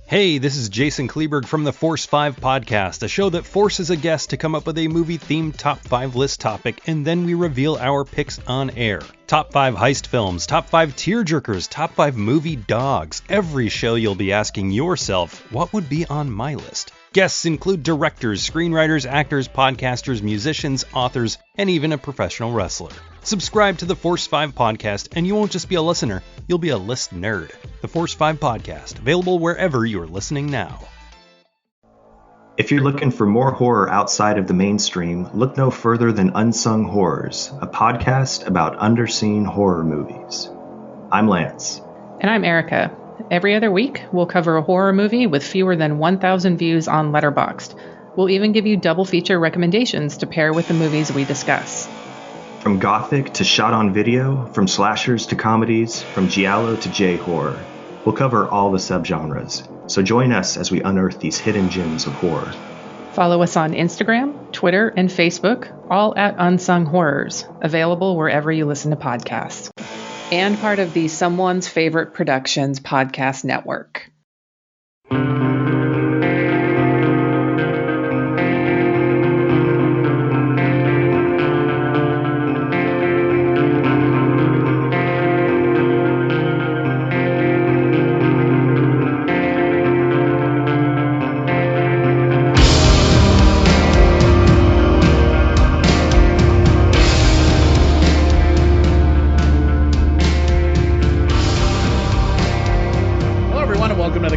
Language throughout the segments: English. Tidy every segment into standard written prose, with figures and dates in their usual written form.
Hey, this is Jason Kleberg from the Force 5 podcast, a show that forces a guest to come up with a movie-themed top 5 list topic, and then we reveal our picks on air. Top 5 heist films, top 5 tearjerkers, top 5 movie dogs. Every show you'll be asking yourself, what would be on my list? Guests include directors, screenwriters, actors, podcasters, musicians, authors, and even a professional wrestler. Subscribe to the Force 5 podcast, and you won't just be a listener, you'll be a list nerd. The Force 5 podcast, available wherever you're listening now. If you're looking for more horror outside of the mainstream, look no further than Unsung Horrors, a podcast about underseen horror movies. I'm Lance. And I'm Erica. Every other week, we'll cover a horror movie with fewer than 1,000 views on Letterboxd. We'll even give you double feature recommendations to pair with the movies we discuss. From gothic to shot on video, from slashers to comedies, from giallo to J-horror, we'll cover all the subgenres. So join us as we unearth these hidden gems of horror. Follow us on Instagram, Twitter, and Facebook, all at Unsung Horrors, available wherever you listen to podcasts. And part of the Someone's Favorite Productions podcast network.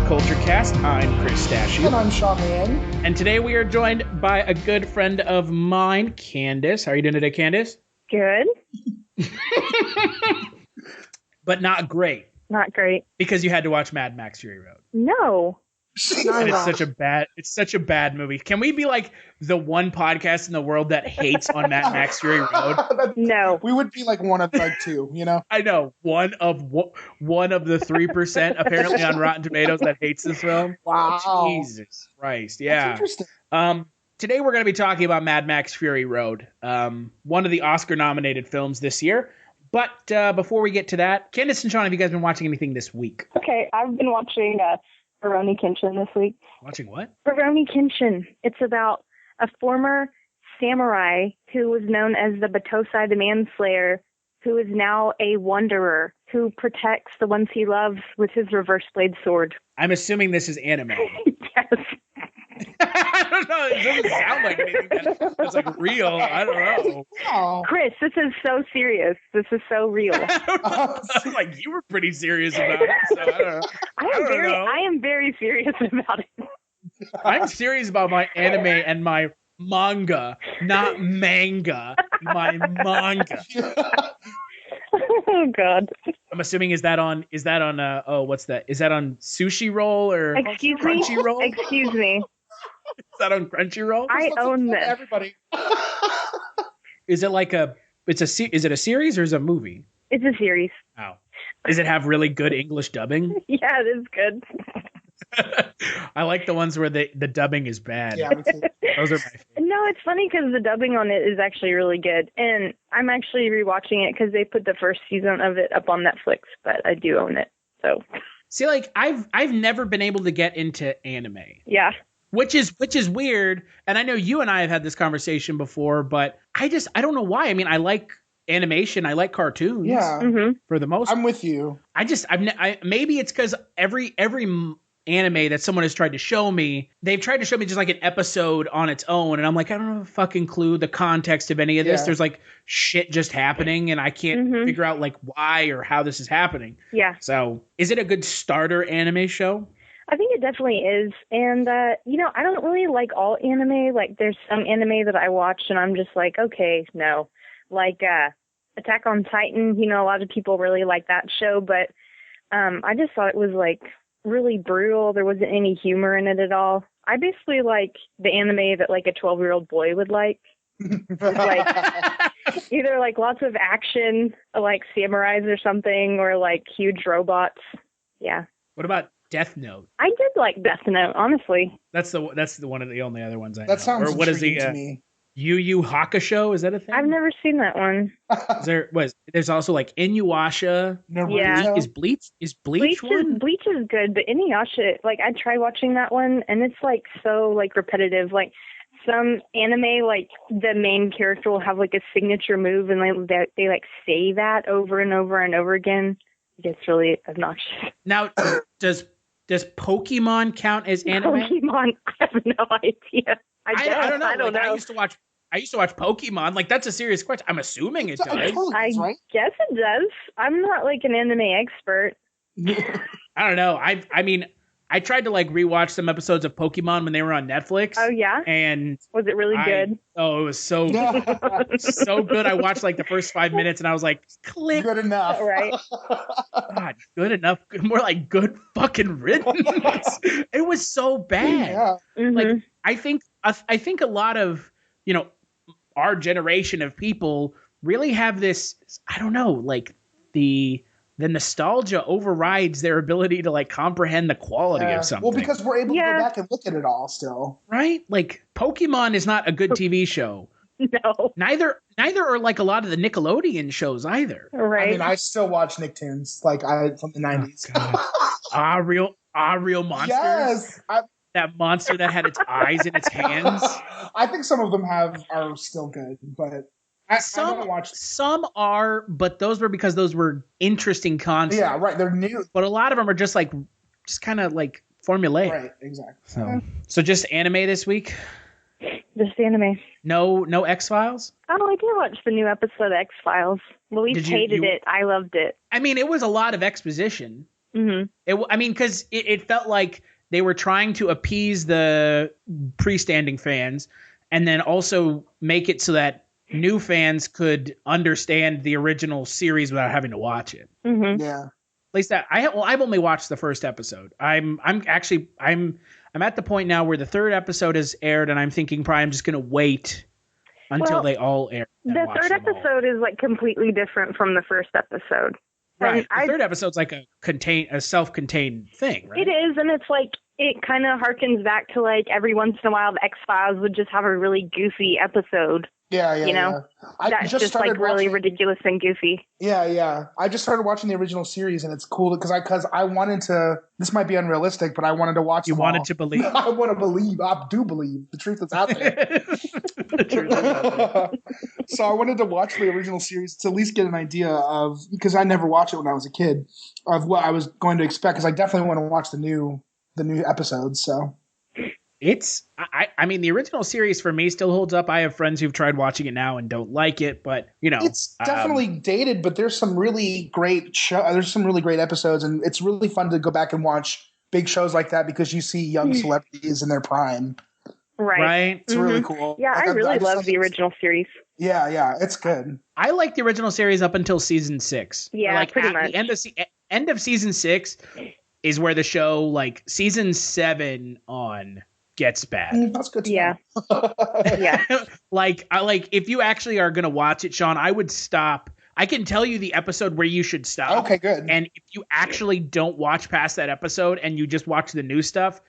Kulturecast. I'm Chris Stachiw. And I'm Sean Liang. And today we are joined by a good friend of mine, Candace. How are you doing today, Candace? Good. But not great. Not great. Because you had to watch Mad Max Fury Road. No. And it's such a bad movie. Can we be like the one podcast in the world that hates on Mad Max Fury Road? No. We would be like one of like two, you know? I know. One of the 3% apparently on Rotten Tomatoes that hates this film. Wow. Jesus Christ. Yeah. That's interesting. Today we're going to be talking about Mad Max Fury Road, one of the Oscar-nominated films this year. But before we get to that, Candace and Sean, have you guys been watching anything this week? Okay, I've been watching Rurouni Kenshin this week. Watching what? Rurouni Kenshin. It's about a former samurai who was known as the Batosai the Manslayer, who is now a wanderer who protects the ones he loves with his reverse blade sword. I'm assuming this is anime. Yes. I don't know. It doesn't sound like anything that's like real. I don't know. Oh. Chris, this is so serious. This is so real. Like you were pretty serious about it. So I don't know. I am very serious about it. I'm serious about my anime and my manga, not manga. My manga. Oh God. I'm assuming is that on what's that? Is that on Sushi Roll or Crunchyroll? Excuse me. Is that on Crunchyroll? I own this. Everybody. Is it like is it a series or is it a movie? It's a series. Oh. Does it have really good English dubbing? Yeah, it is good. I like the ones where the dubbing is bad. Yeah, those are my favorite. No, it's funny because the dubbing on it is actually really good. And I'm actually rewatching it because they put the first season of it up on Netflix, but I do own it. So see, like I've never been able to get into anime. Yeah. Which is weird. And I know you and I have had this conversation before, but I don't know why. I mean, I like animation. I like cartoons. Yeah. Mm-hmm. For the most part. I'm with you. Maybe it's because every anime that someone has tried to show me, they've tried to show me just like an episode on its own, and I'm like, I don't have a fucking clue the context of any of this. Yeah. There's like shit just happening, and I can't figure out like why or how this is happening. Yeah. So, is it a good starter anime show? I think it definitely is. And, I don't really like all anime. Like, there's some anime that I watch, and I'm just like, okay, no. Like, Attack on Titan, a lot of people really like that show, but I just thought it was, like, really brutal. There wasn't any humor in it at all. I basically like the anime that, like, a 12-year-old boy would like. Like, either, like, lots of action, like samurais or something, or, like, huge robots. Yeah. What about Death Note? I did like Death Note, honestly. That's the one of the only other ones I know. That sounds or what is intriguing to me. Yu Yu Hakusho, is that a thing? I've never seen that one. There's also like Inuyasha. Yeah. Is Bleach one? Bleach is good, but Inuyasha, like I tried watching that one and it's like so like repetitive. Like some anime, like the main character will have like a signature move and they like say that over and over and over again. It gets really obnoxious. Now, does Pokemon count as anime? Pokemon, I have no idea. I don't know. I don't know. I used to watch Pokemon. Like, that's a serious question. I'm assuming it does. I guess it does. I'm not like an anime expert. I don't know. I mean, I tried to like rewatch some episodes of Pokemon when they were on Netflix. Oh yeah. And was it really good? Oh, it was so so good. I watched like the first 5 minutes and I was like, click. Good enough. Right. God, good enough. More like good fucking riddance. It was so bad. Yeah. Mm-hmm. Like I think a lot of, you know, our generation of people really have this, I don't know, like the nostalgia overrides their ability to like comprehend the quality of something. Well, because we're able to go back and look at it all still. Right? Like Pokemon is not a good TV show. No. Neither are like a lot of the Nickelodeon shows either. Right. I mean, I still watch Nicktoons from the 90s. Real monsters. Yes. That monster that had its eyes in its hands. I think some of them are still good, but some are, but those were because those were interesting concepts. Yeah, right. They're new, but a lot of them are just kind of like formulaic. Right, exactly. So just anime this week. Just anime. No X-Files? Oh, I did watch the new episode of X-Files. Luis hated it. I loved it. I mean, it was a lot of exposition. Mm-hmm. Because it felt like they were trying to appease the pre-standing fans and then also make it so that new fans could understand the original series without having to watch it. Mm-hmm. Yeah. At least I've only watched the first episode. I'm at the point now where the third episode has aired, and I'm thinking probably I'm just going to wait until they all air. The third episode is like completely different from the first episode. Right. The third episode's like a self-contained thing, right? It is, and it's like it kind of harkens back to like every once in a while the X-Files would just have a really goofy episode. Yeah, you know, that's just like really ridiculous and goofy. Yeah. I just started watching the original series, and it's cool because I wanted to. This might be unrealistic, but I wanted to watch. You wanted to believe. I want to believe. I do believe the truth is out there. So I wanted to watch the original series to at least get an idea of, because I never watched it when I was a kid, of what I was going to expect. Because I definitely want to watch the new episodes. So. I mean, the original series for me still holds up. I have friends who've tried watching it now and don't like it, but you know, it's definitely dated. But there's some really great there's some really great episodes, and it's really fun to go back and watch big shows like that because you see young celebrities in their prime. Right. It's really cool. Yeah, I really love the original series. Yeah, it's good. I like the original series up until season 6. Yeah, like pretty much. The end of season 6 is where the show, like season 7 on, gets bad. That's good to know. Yeah. Like if you actually are gonna watch it, Sean, I would stop. I can tell you the episode where you should stop. Okay, good. And if you actually don't watch past that episode and you just watch the new stuff,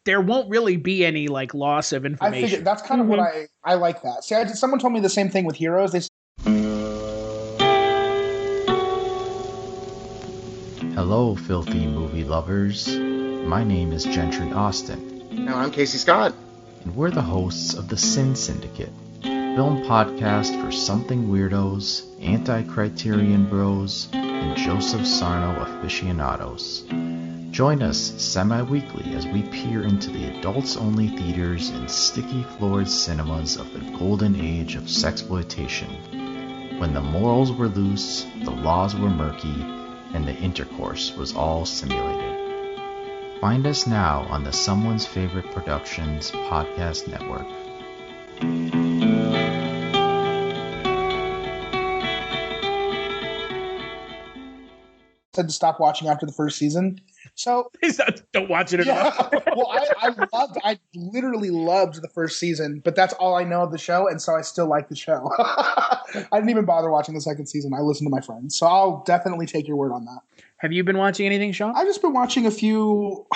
there won't really be any like loss of information. I figured that's kind of what I like that. See, someone told me the same thing with Heroes. Hello, filthy movie lovers. My name is Gentry Austin. And I'm Casey Scott. And we're the hosts of the Sin Syndicate, film podcast for something weirdos, anti-criterion bros, and Joseph Sarno aficionados. Join us semi-weekly as we peer into the adults-only theaters and sticky-floored cinemas of the golden age of sexploitation, when the morals were loose, the laws were murky, and the intercourse was all simulated. Find us now on the Someone's Favorite Productions podcast network. Said to stop watching after the first season. So don't watch it at all. Well, I literally loved the first season, but that's all I know of the show, and so I still like the show. I didn't even bother watching the second season. I listened to my friends, so I'll definitely take your word on that. Have you been watching anything, Sean? I've just been watching a few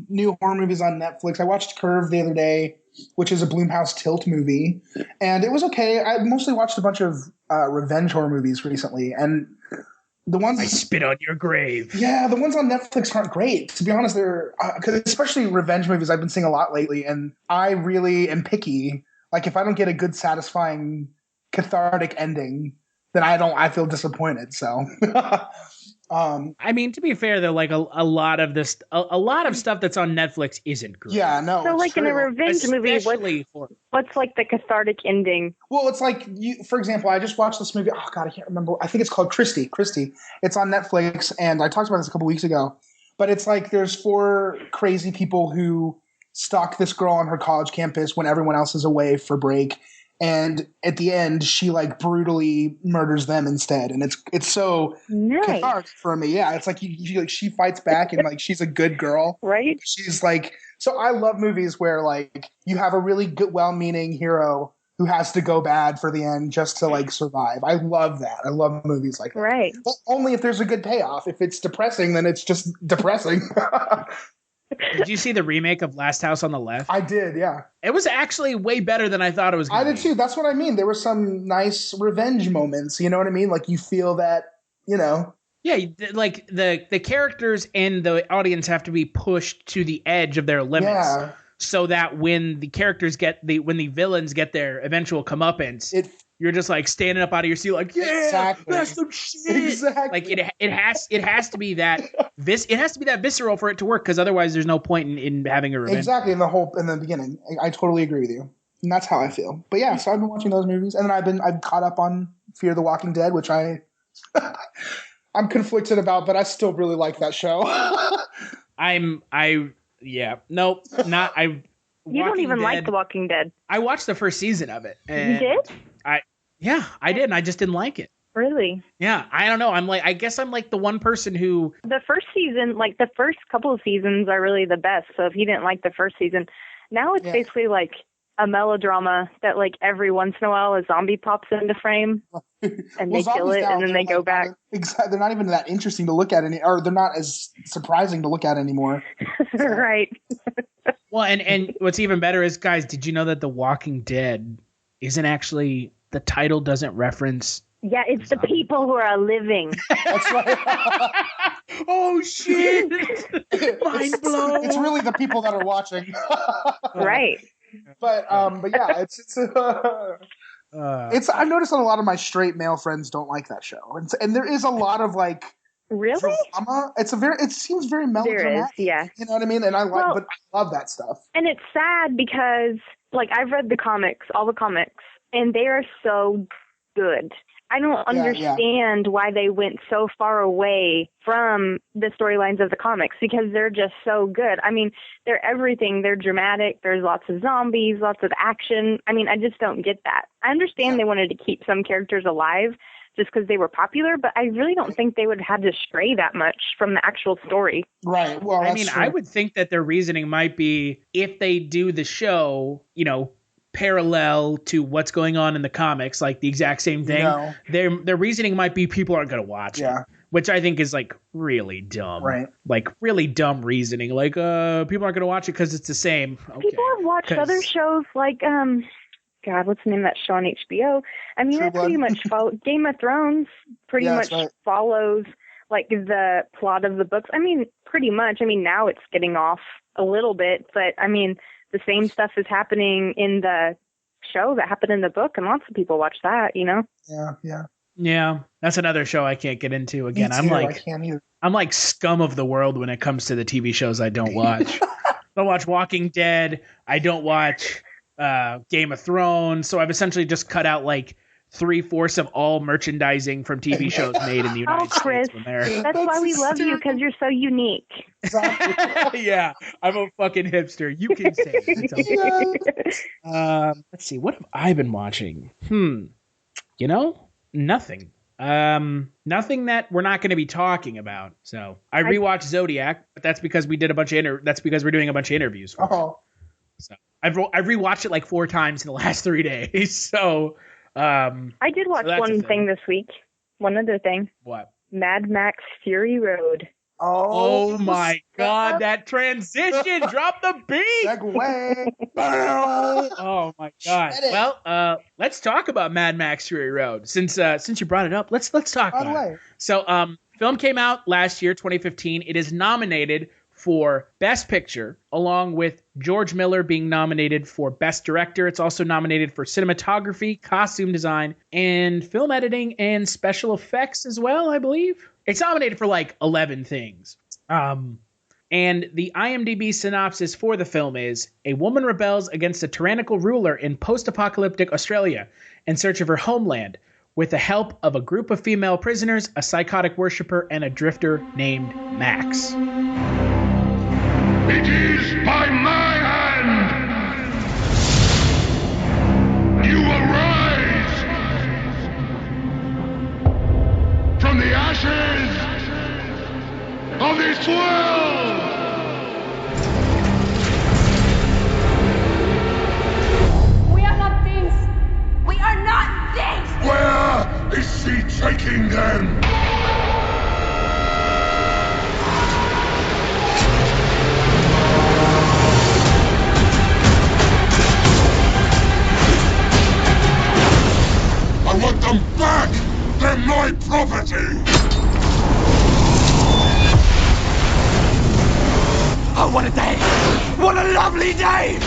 new horror movies on Netflix. I watched Curve the other day. which is a Blumhouse Tilt movie, and it was okay. I mostly watched a bunch of revenge horror movies recently, and the ones I spit on your grave. Yeah, the ones on Netflix aren't great. To be honest, they're because especially revenge movies I've been seeing a lot lately, and I really am picky. Like if I don't get a good, satisfying, cathartic ending, then I feel disappointed. So. I mean, to be fair though, like a lot of this, a lot of stuff that's on Netflix isn't great. Yeah, no. So, like true. in a revenge movie, what's like the cathartic ending? Well, it's like for example, I just watched this movie. Oh God, I can't remember. I think it's called Christy. It's on Netflix, and I talked about this a couple weeks ago. But it's like there's 4 crazy people who stalk this girl on her college campus when everyone else is away for break. And at the end, she like brutally murders them instead, and it's so cathartic for me. Yeah, it's like she fights back, and like she's a good girl, right? She's like, so I love movies where like you have a really good, well-meaning hero who has to go bad for the end just to like survive. I love that. I love movies like that. Right. But only if there's a good payoff. If it's depressing, then it's just depressing. Did you see the remake of Last House on the Left? I did, yeah. It was actually way better than I thought it was going to be. I did too. That's what I mean. There were some nice revenge moments. You know what I mean? Like you feel that, you know. Yeah, like the characters and the audience have to be pushed to the edge of their limits. Yeah. So that when the villains get their eventual comeuppance, you're just like standing up out of your seat, like, yeah, exactly. That's some shit. Exactly. Like it has to be that visceral for it to work, because otherwise there's no point in having a revenge. Exactly. In the beginning, I totally agree with you, and that's how I feel. But yeah, so I've been watching those movies, and then I've caught up on Fear the Walking Dead, which I'm conflicted about, but I still really like that show. Yeah. Nope. Not I. You don't even like The Walking Dead. I watched the first season of it. And you did? I did, and I just didn't like it. Really? Yeah. I don't know. I guess I'm like the one person who. The first season, like the first couple of seasons are really the best. So if you didn't like the first season, now it's basically like a melodrama that like every once in a while a zombie pops into frame and they kill it and then they go back. Exactly. They're not even that interesting to look at or they're not as surprising to look at anymore. So. Right. Well, and what's even better is, guys, did you know that The Walking Dead isn't actually, the title doesn't reference. Yeah, it's the people who are living. That's right. Oh shit! Mind blown. It's really the people that are watching. Right. But yeah, it's I've noticed that a lot of my straight male friends don't like that show, and there is a lot of like really drama. It seems very melodramatic. There is, yeah. You know what I mean? And but I love that stuff. And it's sad because like I've read the comics, all the comics, and they are so good. I don't understand why they went so far away from the storylines of the comics, because they're just so good. I mean, they're everything. They're dramatic. There's lots of zombies, lots of action. I mean, I just don't get that. I understand they wanted to keep some characters alive just because they were popular, but I really don't think they would have had to stray that much from the actual story. Right. Well, I mean, true. I would think that their reasoning might be, if they do the show, you know, parallel to what's going on in the comics, like the exact same thing. No. Their reasoning might be people aren't going to watch it, which I think is like really dumb. Right. Like really dumb reasoning. Like people aren't going to watch it because it's the same. Okay. People have watched other shows like God, what's the name of that show on HBO? I mean, that pretty much Game of Thrones pretty much follows like the plot of the books. I mean, pretty much. I mean, now it's getting off a little bit, but I mean, the same stuff is happening in the show that happened in the book, and lots of people watch that, you know? Yeah. That's another show I can't get into. Again, I can't either. I'm like scum of the world when it comes to the TV shows I don't watch. I don't watch Walking Dead. I don't watch Game of Thrones. So I've essentially just cut out like 3/4 of all merchandising from TV shows made in the United Chris, States. Chris, that's why we love you, because you're so unique. Yeah, I'm a fucking hipster. You can say it. Let's see. What have I been watching? You know, nothing. Nothing that we're not going to be talking about. So I rewatched Zodiac, but that's because we did a bunch of that's because we're doing a bunch of interviews for it. So I've rewatched it like 4 times in the last 3 days. So I did watch one thing this week. One other thing. What? Mad Max Fury Road. Oh my God, that transition! Drop the beat. Segway. Oh my God. Well, let's talk about Mad Max Fury Road. Since you brought it up, let's talk about it. So, film came out last year, 2015. It is nominated for Best Picture, along with George Miller being nominated for Best Director. It's also nominated for cinematography, costume design, and film editing and special effects as well, I believe. It's nominated for like 11 things. And the IMDb synopsis for the film is: a woman rebels against a tyrannical ruler in post-apocalyptic Australia in search of her homeland, with the help of a group of female prisoners, a psychotic worshiper, and a drifter named Max. It is by my hand you will rise from the ashes of this world. We are not things. We are not things. Where is she taking them? I want them back! They're my property! Oh, what a day! What a lovely day!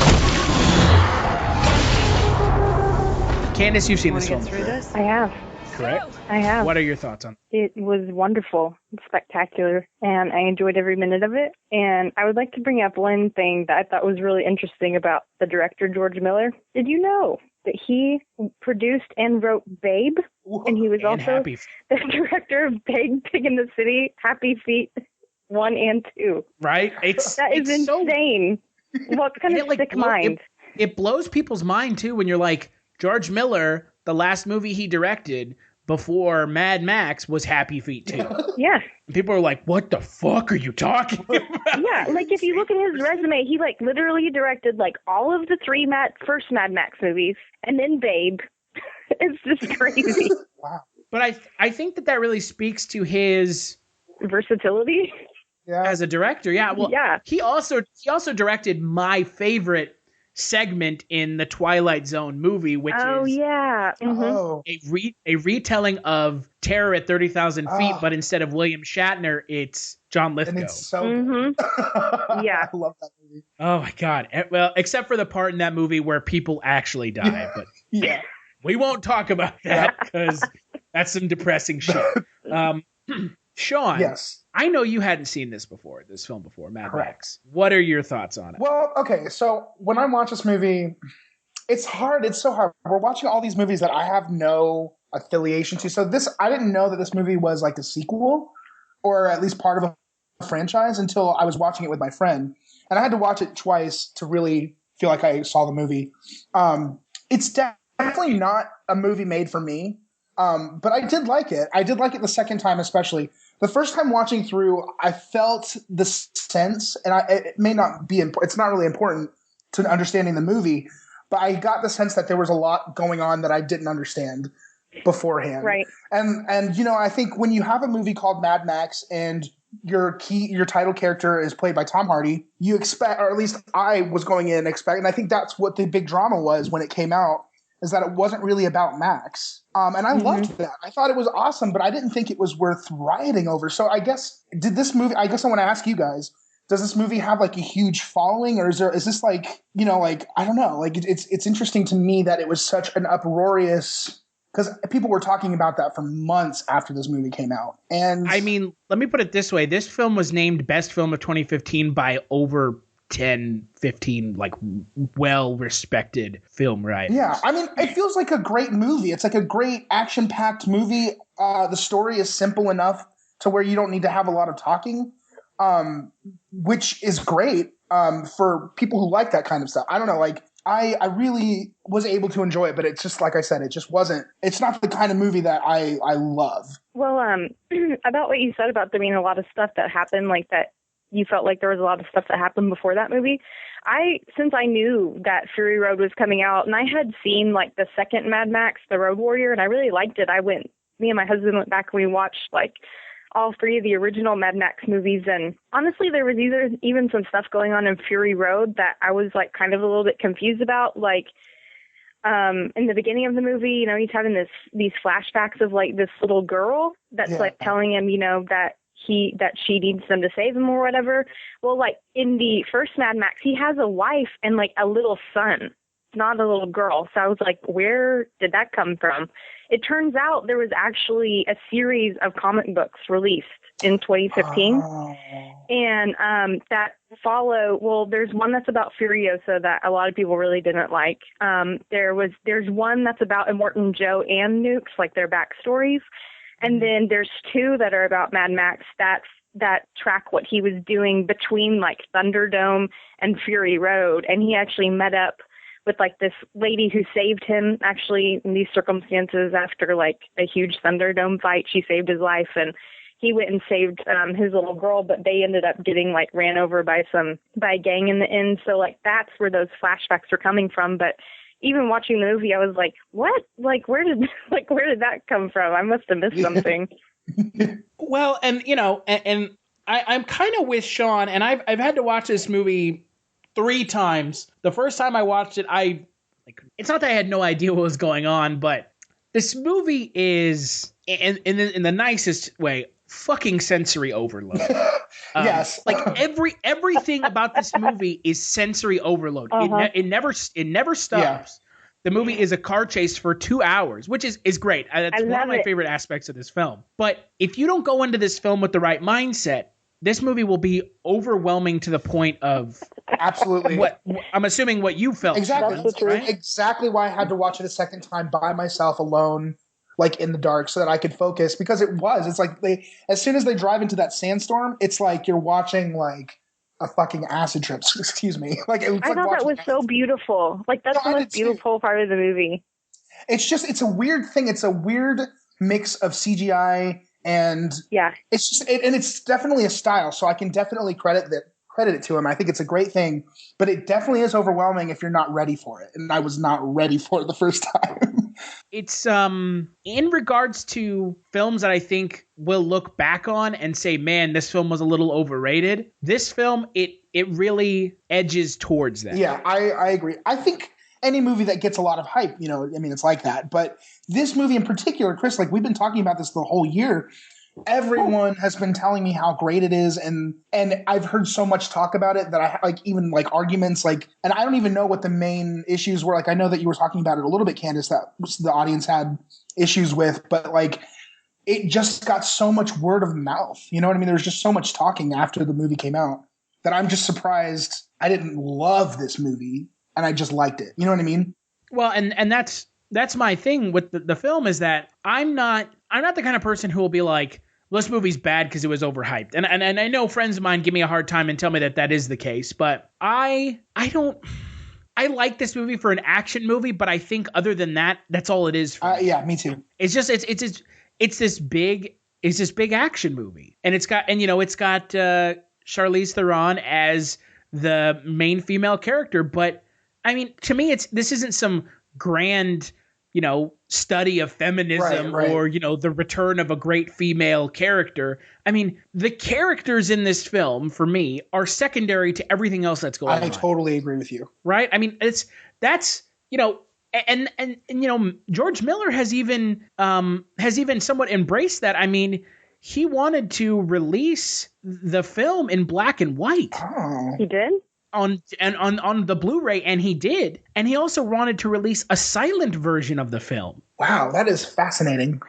Candace, you've seen this film Through before, this? I have. correct? I have. What are your thoughts on It was wonderful, spectacular, and I enjoyed every minute of it. And I would like to bring up one thing that I thought was really interesting about the director, George Miller. Did you know that he produced and wrote Babe? And he was And also Happy the director of Pig in the City, Happy Feet 1 and 2. Right? That is it's insane. What kind of sick mind? It blows people's mind, too, when you're like, George Miller, the last movie he directed before Mad Max was Happy Feet 2. Yeah. And people are like, what the fuck are you talking about? Yeah, like if you look at his resume, he like literally directed like all of the first Mad Max movies and then Babe. It's just crazy. Wow. But I think that really speaks to his versatility as a director. Yeah. Well, yeah. He also directed my favorite segment in the Twilight Zone movie, which is a retelling of Terror at 30,000 Feet, but instead of William Shatner, it's John Lithgow. And it's so good. Yeah. I love that movie. Oh my God. Well, except for the part in that movie where people actually die, but yeah, we won't talk about that because that's some depressing shit. Sean, yes, I know you hadn't seen this film before, Mad Max. What are your thoughts on it? Well, okay, so when I watch this movie, it's hard. It's so hard. We're watching all these movies that I have no affiliation to. So I didn't know that this movie was like a sequel or at least part of a franchise until I was watching it with my friend. And I had to watch it twice to really feel like I saw the movie. It's definitely not a movie made for me, but I did like it. I did like it the second time especially. The first time watching through, I felt the sense, and it may not be important. It's not really important to understanding the movie, but I got the sense that there was a lot going on that I didn't understand beforehand. Right. And I think when you have a movie called Mad Max and your title character is played by Tom Hardy, you expect, or at least I was going in expecting, and I think that's what the big drama was when it came out, is that it wasn't really about Max. And I loved that. I thought it was awesome, but I didn't think it was worth rioting over. So I guess, I want to ask you guys, does this movie have like a huge following, or is this like, I don't know, like it's interesting to me that it was such an uproarious, because people were talking about that for months after this movie came out. And I mean, let me put it this way. This film was named Best Film of 2015 by over 10, 15, like well-respected film writers. Yeah, I mean, it feels like a great movie. It's like a great action-packed movie. The story is simple enough to where you don't need to have a lot of talking, which is great for people who like that kind of stuff. I don't know, like, I really was able to enjoy it, but it's just, like I said, it's not the kind of movie that I love. Well, about what you said about there being a lot of stuff that happened, like that you felt like there was a lot of stuff that happened before that movie. Since I knew that Fury Road was coming out, and I had seen like the second Mad Max, The Road Warrior, and I really liked it. Me and my husband went back and we watched like all three of the original Mad Max movies, and honestly, there was even some stuff going on in Fury Road that I was like kind of a little bit confused about. Like, in the beginning of the movie, you know, he's having these flashbacks of like this little girl that's like telling him, you know, that she needs them to save him or whatever. Well, like in the first Mad Max, he has a wife and like a little son, not a little girl. So I was like, where did that come from? It turns out there was actually a series of comic books released in 2015. And that there's one that's about Furiosa that a lot of people really didn't like. There's one that's about Immortan Joe and Nukes, like their backstories. And then there's two that are about Mad Max that track what he was doing between like Thunderdome and Fury Road. And he actually met up with like this lady who saved him actually in these circumstances after like a huge Thunderdome fight. She saved his life and he went and saved his little girl, but they ended up getting like ran over by a gang in the end. So like that's where those flashbacks are coming from. But even watching the movie, I was like, what? Like where did that come from? I must have missed something. Well, and you know, and I'm kind of with Sean, and I've had to watch this movie 3 times. The first time I watched it, it's not that I had no idea what was going on, but this movie is, in the nicest way, fucking sensory overload. Yes. Like everything about this movie is sensory overload. It never stops. Yeah. The movie is a car chase for 2 hours, which is great. That's one of my favorite aspects of this film. But if you don't go into this film with the right mindset, this movie will be overwhelming to the point of absolutely what I'm assuming what you felt. Exactly. Right? Exactly why I had to watch it a second time by myself alone, like in the dark, so that I could focus, because it's like as soon as they drive into that sandstorm, it's like you're watching like a fucking acid trip. Excuse me. Like I thought that was so beautiful. Like that's the most beautiful part of the movie. It's a weird thing. It's a weird mix of CGI and it's definitely a style. So I can definitely credit it to him. I think it's a great thing, but it definitely is overwhelming if you're not ready for it. And I was not ready for it the first time. It's in regards to films that I think we'll look back on and say, man, this film was a little overrated. This film, it really edges towards that. Yeah, I agree. I think any movie that gets a lot of hype, you know, I mean, it's like that. But this movie in particular, Chris, like we've been talking about this the whole year. Everyone has been telling me how great it is, and I've heard so much talk about it that I like even like arguments like, and I don't even know what the main issues were. Like I know that you were talking about it a little bit, Candace, that the audience had issues with, but like it just got so much word of mouth. You know what I mean? There was just so much talking after the movie came out that I'm just surprised I didn't love this movie and I just liked it. You know what I mean? Well, and that's my thing with the film is that I'm not the kind of person who will be like, well, this movie's bad because it was overhyped. And I know friends of mine give me a hard time and tell me that is the case, but I like this movie for an action movie, but I think other than that, that's all it is for me. Yeah, me too. It's just it's this big action movie. And it's got Charlize Theron as the main female character, but I mean, to me this isn't some grand, you know, study of feminism or, you know, the return of a great female character. I mean, the characters in this film, for me, are secondary to everything else that's going on. I totally agree with you. Right? I mean, that's, you know, and you know, George Miller has even somewhat embraced that. I mean, he wanted to release the film in black and white. Oh. He did? On the Blu-ray, and he did. And he also wanted to release a silent version of the film. Wow, that is fascinating.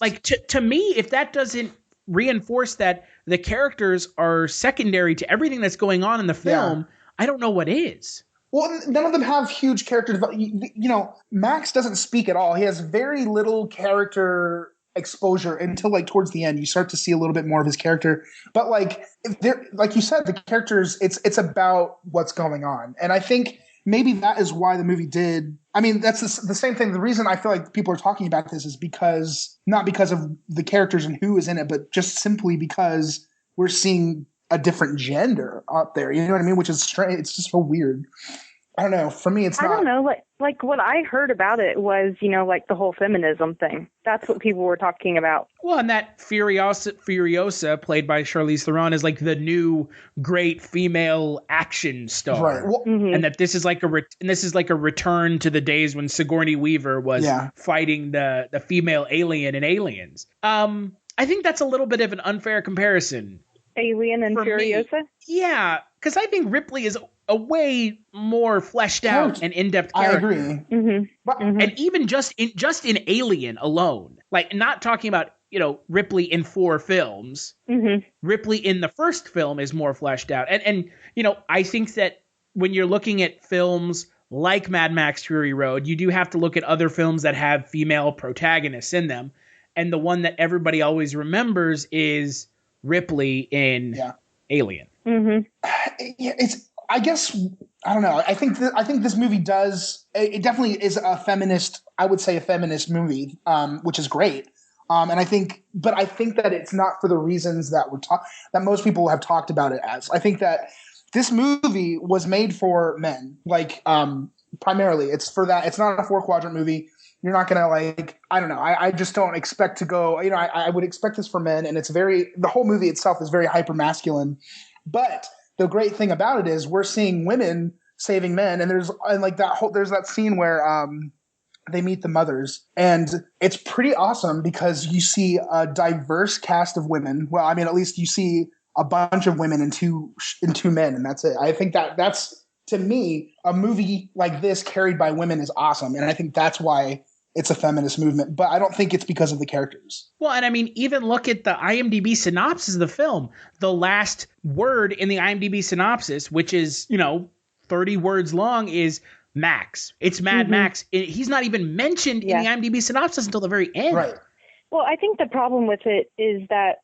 Like to me, if that doesn't reinforce that the characters are secondary to everything that's going on in the film, I don't know what is. Well, none of them have huge character development. You know, Max doesn't speak at all. He has very little character exposure until like towards the end. You start to see a little bit more of his character, but like you said, the characters, it's about what's going on. And I think maybe that is why the movie did. I mean, that's the same thing. The reason I feel like people are talking about this is not because of the characters and who is in it, but just simply because we're seeing a different gender out there. You know what I mean? Which is strange. It's just so weird. I don't know. For me, it's not. I don't know. Like what I heard about it was, like the whole feminism thing. That's what people were talking about. Well, and that Furiosa, played by Charlize Theron, is like the new great female action star, Right. Well, and that this is like a return to the days when Sigourney Weaver was fighting the female alien in Aliens. I think that's a little bit of an unfair comparison. Alien and Furiosa? Me. Yeah, because I think Ripley is a way more fleshed out and in-depth character. I agree. Mm-hmm. And even just in Alien alone, like not talking about, Ripley in 4 films, Ripley in the first film is more fleshed out. And I think that when you're looking at films like Mad Max Fury Road, you do have to look at other films that have female protagonists in them. And the one that everybody always remembers is Ripley in Alien. I guess I don't know. I think this movie does. It definitely is a feminist. I would say a feminist movie, which is great. And I think that it's not for the reasons that that most people have talked about it as. I think that this movie was made for men, like primarily. It's for that. It's not a 4-quadrant movie. You're not going to I don't know. I just don't expect to go, I would expect this for men, and the whole movie itself is very hyper masculine. But the great thing about it is we're seeing women saving men, and there's that scene where they meet the mothers, and it's pretty awesome because you see a diverse cast of women. Well, I mean, at least you see a bunch of women and two men, and that's it. I think that's, to me, a movie like this carried by women is awesome, and I think that's why it's a feminist movement, but I don't think it's because of the characters. Well, and I mean, even look at the IMDb synopsis of the film. The last word in the IMDb synopsis, which is, 30 words long, is Max. It's Mad Max. He's not even mentioned in the IMDb synopsis until the very end. Right. Well, I think the problem with it is that,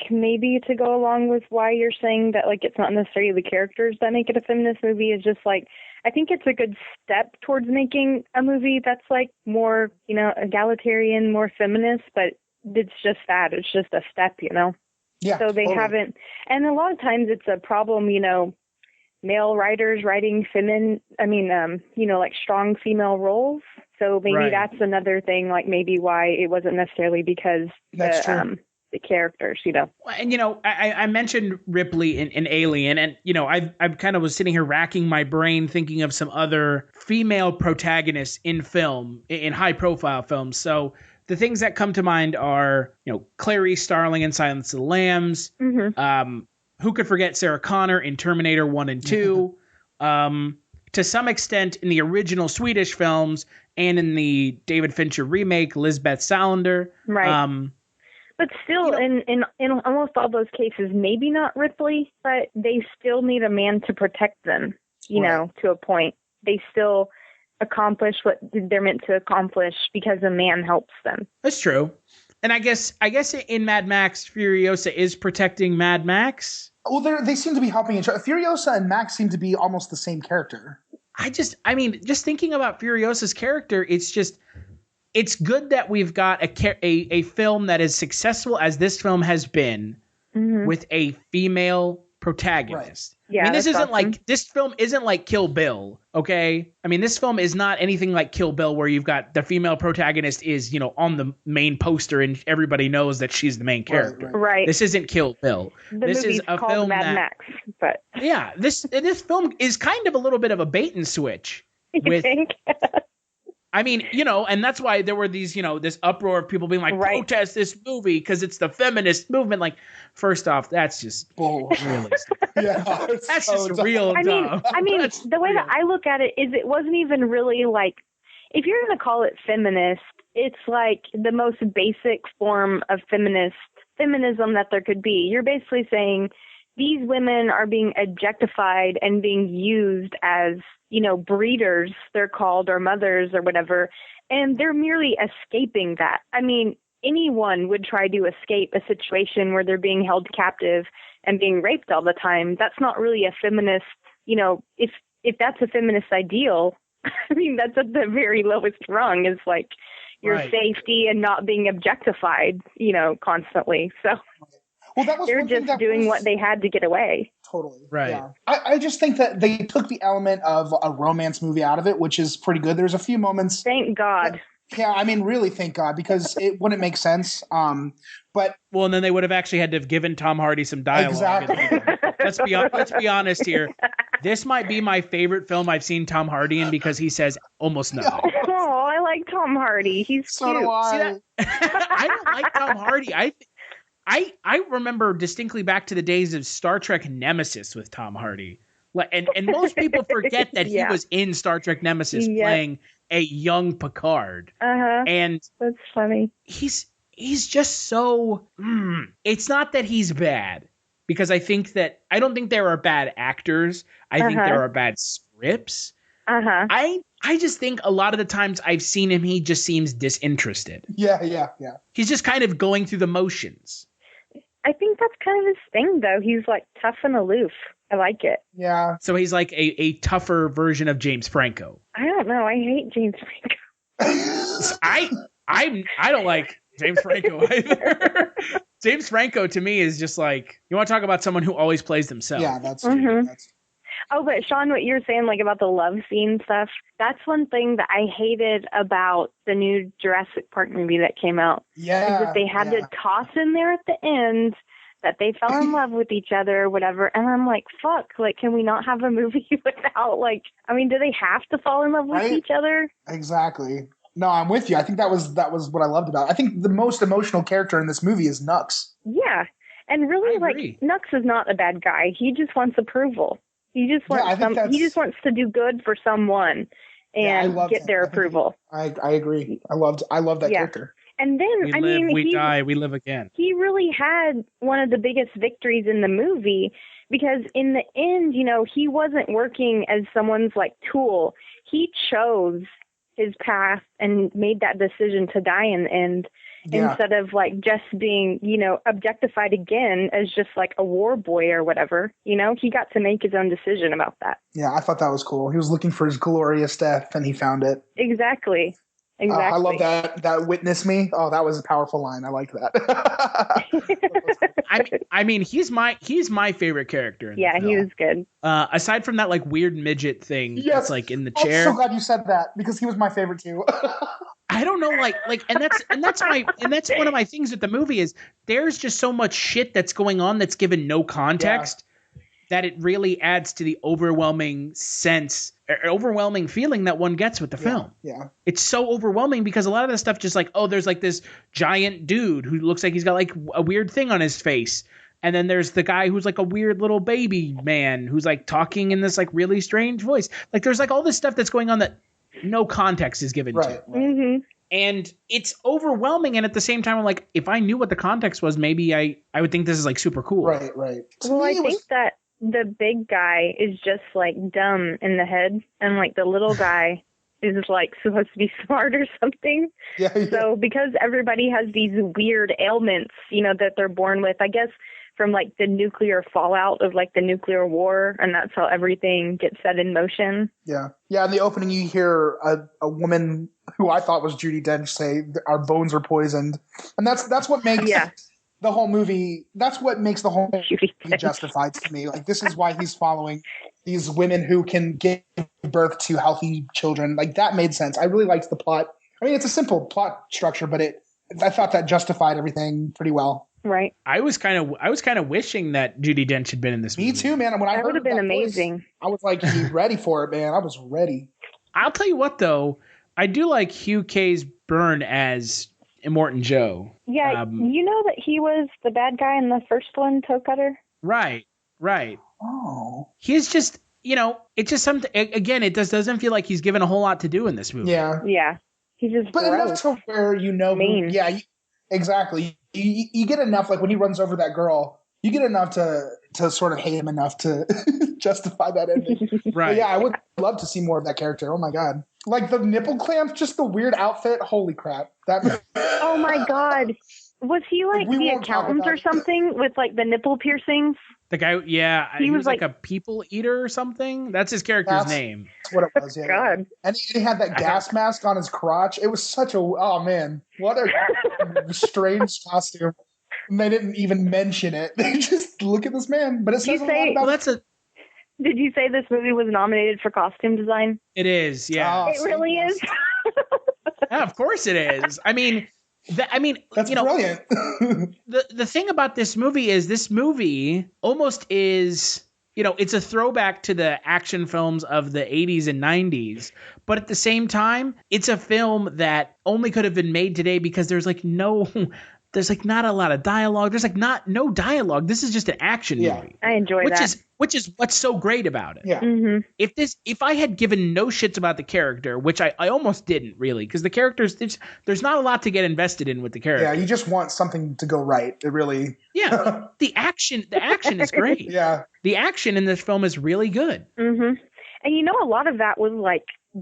maybe to go along with why you're saying that, it's not necessarily the characters that make it a feminist movie, is just, I think it's a good step towards making a movie that's, more, egalitarian, more feminist, but it's just that. It's just a step, Yeah. So they haven't, and a lot of times it's a problem, male writers writing strong female roles. So maybe that's another thing, maybe why it wasn't necessarily because the characters, And, I mentioned Ripley in Alien, and, I've kind of was sitting here racking my brain thinking of some other female protagonists in film, in high profile films. So the things that come to mind are, Clarice Starling in Silence of the Lambs. Who could forget Sarah Connor in Terminator 1 and 2? To some extent in the original Swedish films and in the David Fincher remake, Lisbeth Salander. Right. But still, in almost all those cases, maybe not Ripley, but they still need a man to protect them, to a point. They still accomplish what they're meant to accomplish because a man helps them. That's true. And I guess in Mad Max, Furiosa is protecting Mad Max. Well, they seem to be helping each other. Furiosa and Max seem to be almost the same character. Just thinking about Furiosa's character, it's good that we've got a film that is successful as this film has been with a female protagonist. Right. Yeah, this film isn't like Kill Bill, okay? I mean, this film is not anything like Kill Bill where you've got the female protagonist is, on the main poster and everybody knows that she's the main character. Right. This isn't Kill Bill. This is a called film Mad Max, but yeah, this film is kind of a little bit of a bait and switch. You think? I mean, and that's why there were these, this uproar of people being like, protest this movie because it's the feminist movement. Like, first off, that's just really that's so just real dumb. I mean, the way that I look at it is it wasn't even really if you're going to call it feminist, it's the most basic form of feminism that there could be. You're basically saying these women are being objectified and being used as, breeders, they're called, or mothers or whatever, and they're merely escaping that. I mean, anyone would try to escape a situation where they're being held captive and being raped all the time. That's not really a feminist, if that's a feminist ideal, I mean, that's at the very lowest rung is your safety and not being objectified, constantly. So well, that was they're just doing what they had to get away. Totally. Right. Yeah. I just think that they took the element of a romance movie out of it, which is pretty good. There's a few moments. Thank God. Yeah, I mean, really, thank God, because it wouldn't make sense. But well, and then they would have actually had to have given Tom Hardy some dialogue. Exactly. Let's be honest here. This might be my favorite film I've seen Tom Hardy in because he says almost nothing. Oh, I like Tom Hardy. He's so cute. do I. I don't like Tom Hardy. I remember distinctly back to the days of Star Trek Nemesis with Tom Hardy. And most people forget that he was in Star Trek Nemesis playing a young Picard. And that's funny. He's just so it's not that he's bad, because I don't think there are bad actors. I think there are bad scripts. I just think a lot of the times I've seen him, he just seems disinterested. Yeah. He's just kind of going through the motions. I think that's kind of his thing, though. He's like tough and aloof. I like it. Yeah. So he's like a tougher version of James Franco. I don't know. I hate James Franco. I don't like James Franco either. James Franco to me is just like, you want to talk about someone who always plays themselves. Yeah, that's true. Oh, but Sean, what you're saying, like about the love scene stuff, that's one thing that I hated about the new Jurassic Park movie that came out. Yeah. Is that they had to toss in there at the end that they fell in love with each other or whatever. And I'm like, fuck, like, can we not have a movie without, like, I mean, do they have to fall in love with each other? Exactly. No, I'm with you. I think that was what I loved about it. I think the most emotional character in this movie is Nux. Yeah. And really, like, Nux is not a bad guy. He just wants approval. He just wants he just wants to do good for someone and get their approval. I agree. I loved that character. And then we die, we live again. He really had one of the biggest victories in the movie, because in the end, you know, he wasn't working as someone's like tool. He chose his path and made that decision to die in the end. Instead of like just being, you know, objectified again as just like a war boy or whatever, you know, he got to make his own decision about that. Yeah, I thought that was cool. He was looking for his glorious death and he found it. Exactly. I love that witness me. Oh, that was a powerful line. I like that. I mean, he's my favorite character. In the film. He was good. Aside from that like weird midget thing that's like in the chair. I'm so glad you said that, because he was my favorite too. I don't know, and that's one of my things with the movie is there's just so much shit that's going on that's given no context that it really adds to the overwhelming feeling that one gets with the film. Yeah. It's so overwhelming because a lot of the stuff just like, oh, there's like this giant dude who looks like he's got like a weird thing on his face. And then there's the guy who's like a weird little baby man who's like talking in this like really strange voice. Like there's like all this stuff that's going on that no context is given to. Mm-hmm. And it's overwhelming. And at the same time, I'm like, if I knew what the context was, maybe I would think this is like super cool. Right. Well, I think that the big guy is just like dumb in the head, and like the little guy is like supposed to be smart or something. Yeah. So because everybody has these weird ailments, you know, that they're born with, I guess from like the nuclear fallout of like the nuclear war, and that's how everything gets set in motion. Yeah. In the opening, you hear a woman who I thought was Judi Dench say, "Our bones are poisoned," and that's what makes the whole movie. That's what makes the whole movie justified to me. Like, this is why he's following these women who can give birth to healthy children. Like, that made sense. I really liked the plot. I mean, it's a simple plot structure, but I thought that justified everything pretty well. Right. I was kind of wishing that Judi Dench had been in this movie. Me too, man. When I heard would have been amazing. Voice, I was like, ready for it, man. I was ready. I'll tell you what, though, I do like Hugh Keays-Byrne as Immortan Joe. Yeah, you know that he was the bad guy in the first one, Toe Cutter? Right. Oh. He's just, you know, it's just something, again, it just doesn't feel like he's given a whole lot to do in this movie. Yeah. He's just But enough to where you know. Mean. Exactly. You get enough, like when he runs over that girl, you get enough to sort of hate him enough to justify that ending. Right. But yeah, I would love to see more of that character. Oh my God. Like the nipple clamps, just the weird outfit. Holy crap. Oh my God. Was he like the accountant or something with like the nipple piercings? The guy, he was like a people eater or something. That's his character's name. That's what it was, yeah. God. And he had that gas mask on his crotch. It was such oh man, what a strange costume. And they didn't even mention it. They just look at this man. But it says a lot about Did you say this movie was nominated for costume design? It is, yeah. Oh, It really is. Yeah, of course it is. I mean, that's brilliant. the thing about this movie is this movie almost is, it's a throwback to the action films of the 80s and 90s, but at the same time, it's a film that only could have been made today because there's not a lot of dialogue. There's no dialogue. This is just an action movie. I enjoy that. Which is what's so great about it. Yeah. Mm-hmm. If I had given no shits about the character, which I almost didn't really, because the characters, there's not a lot to get invested in with the character. Yeah, you just want something to go right. It really. Yeah. The action is great. Yeah. The action in this film is really good. Mm-hmm. And a lot of that was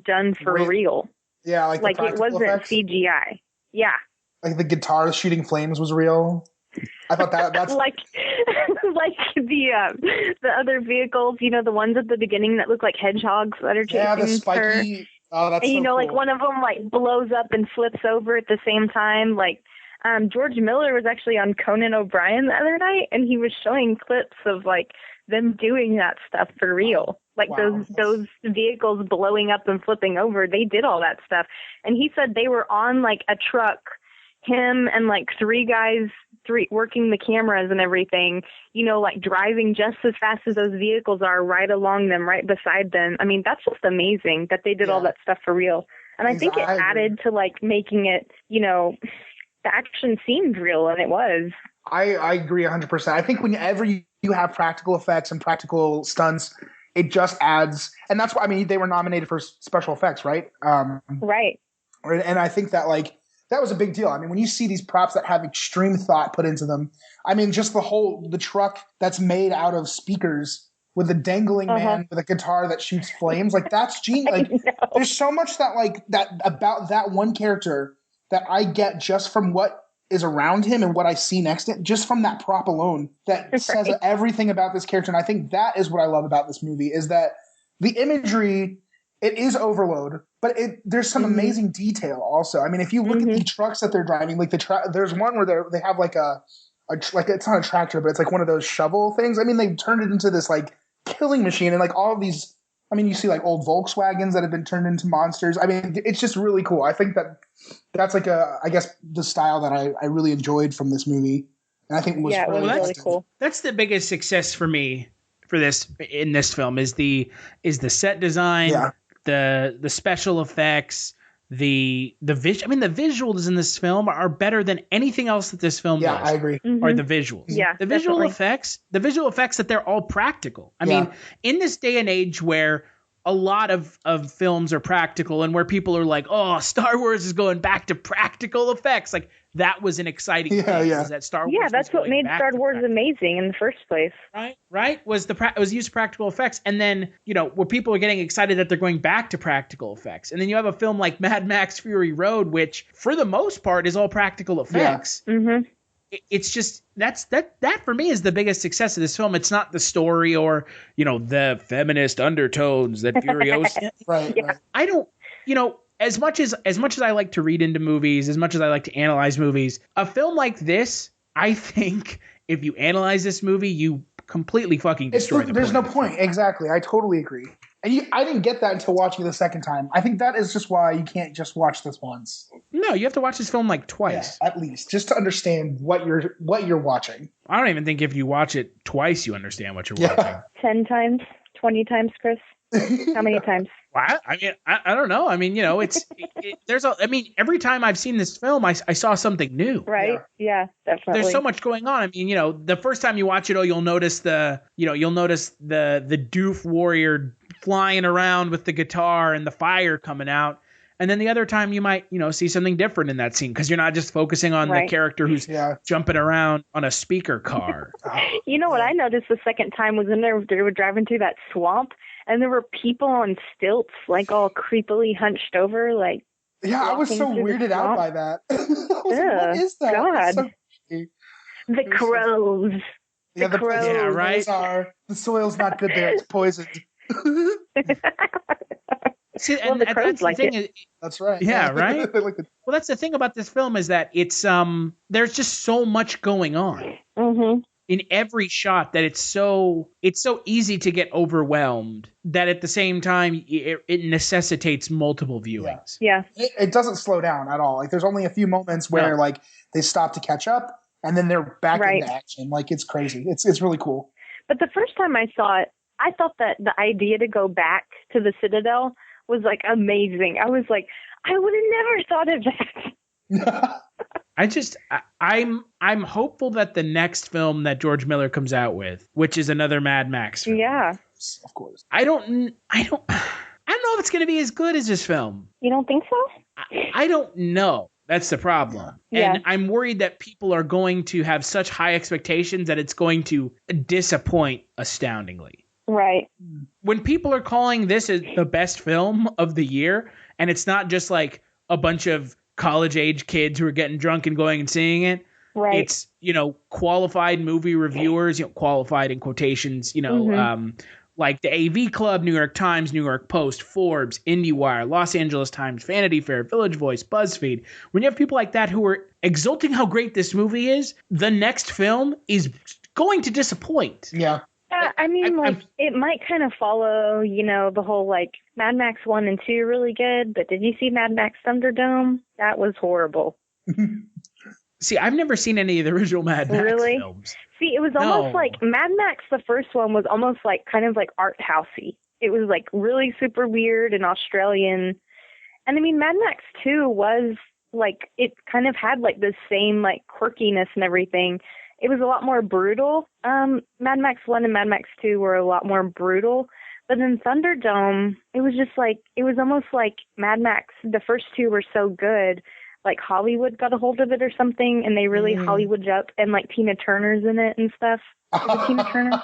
done for real. Yeah, like it wasn't effects. CGI. Yeah. Like the guitar shooting flames was real. I thought that's like the other vehicles, the ones at the beginning that look like hedgehogs that are chasing the spiky. her. Oh, that's And so cool. one of them blows up and flips over at the same time. George Miller was actually on Conan O'Brien the other night, and he was showing clips of them doing that stuff for real. Those vehicles blowing up and flipping over. They did all that stuff, and he said they were on a truck. Him and three guys working the cameras and everything, driving just as fast as those vehicles are right along them, right beside them. I mean, that's just amazing that they did all that stuff for real. And I think it added to making it, the action seemed real, and it was. I agree 100%. I think whenever you have practical effects and practical stunts, it just adds, and that's why, they were nominated for special effects, right? Right. And I think that that was a big deal. When you see these props that have extreme thought put into them, just the truck that's made out of speakers with a dangling man with a guitar that shoots flames, that's genius. There's so much that about that one character that I get just from what is around him and what I see next to it, just from that prop alone, that says everything about this character. And I think that is what I love about this movie, is that the imagery, it is overload, but there's some amazing detail also. If you look at the trucks that they're driving, there's one where they have it's not a tractor, but it's one of those shovel things. They turned it into this killing machine, and all of these. You see old Volkswagens that have been turned into monsters. It's just really cool. I think that's I guess the style that I really enjoyed from this movie, and I think was really cool. That's the biggest success for me in this film is the set design. Yeah. The special effects, the visual. The visuals in this film are better than anything else that this film does. Yeah, I agree. Are the visuals. Yeah, the visual effects that they're all practical. In this day and age where a lot of films are practical and where people are like, oh, Star Wars is going back to practical effects. That was an exciting thing. Was that Star Wars? Yeah, that's what made Star Wars amazing in the first place. Right. Was use of practical effects, and then where people are getting excited that they're going back to practical effects, and then you have a film like Mad Max Fury Road, which for the most part is all practical effects. Yeah. Mm-hmm. It's just that for me is the biggest success of this film. It's not the story or the feminist undertones that Furiosa. Right. I don't. As much as I like to read into movies, as much as I like to analyze movies, a film like this, I think if you analyze this movie, you completely fucking destroy the There's no point. Exactly. I totally agree. And I didn't get that until watching it the second time. I think that is just why you can't just watch this once. No, you have to watch this film twice. Yeah, at least, just to understand what you're watching. I don't even think if you watch it twice, you understand what you're watching. 10 times, 20 times, Chris. How many times? Well, I don't know. Every time I've seen this film, I saw something new. Right. Yeah, definitely. There's so much going on. The first time you watch it, you'll notice the doof warrior flying around with the guitar and the fire coming out. And then the other time you might, see something different in that scene because you're not just focusing on the character who's jumping around on a speaker car. What I noticed the second time was when they were driving through that swamp, and there were people on stilts, all creepily hunched over, Yeah, I was so weirded out by that. What is that? God. The crows. Yeah, the crows. Yeah, right. The soil's not good there. It's poisoned. See, and the crows that's the thing. it. That's right. Yeah, right. Well, that's the thing about this film is that it's there's just so much going on in every shot that it's so easy to get overwhelmed that at the same time it necessitates multiple viewings. Yeah. It doesn't slow down at all. Like there's only a few moments where like they stop to catch up and then they're back into action. Like it's crazy. It's really cool. But the first time I saw it, I thought that the idea to go back to the Citadel was like amazing. I was like, I would have never thought of that. I'm hopeful that the next film that George Miller comes out with, which is another Mad Max film. Yeah. Of course. I don't know if it's going to be as good as this film. You don't think so? I don't know. That's the problem. Yeah. And I'm worried that people are going to have such high expectations that it's going to disappoint astoundingly. Right. When people are calling this the best film of the year, and it's not just like a bunch of college-age kids who are getting drunk and going and seeing it. Right. It's, qualified movie reviewers, qualified in quotations, like the AV Club, New York Times, New York Post, Forbes, IndieWire, Los Angeles Times, Vanity Fair, Village Voice, BuzzFeed. When you have people like that who are exulting how great this movie is, the next film is going to disappoint. Yeah. I mean, it might kind of follow, the whole, Mad Max 1 and 2 are really good, but did you see Mad Max Thunderdome? That was horrible. See, I've never seen any of the original Mad Max films. See, it was almost like Mad Max, the first one was almost kind of art housey. It was, really super weird and Australian. And, I mean, Mad Max 2 was, it kind of had, the same, quirkiness and everything. It was a lot more brutal. Mad Max 1 and Mad Max 2 were a lot more brutal. But in Thunderdome, it was just it was almost like Mad Max, the first two were so good, Hollywood got a hold of it or something, and they really Hollywooded up, and Tina Turner's in it and stuff. Is it Tina Turner?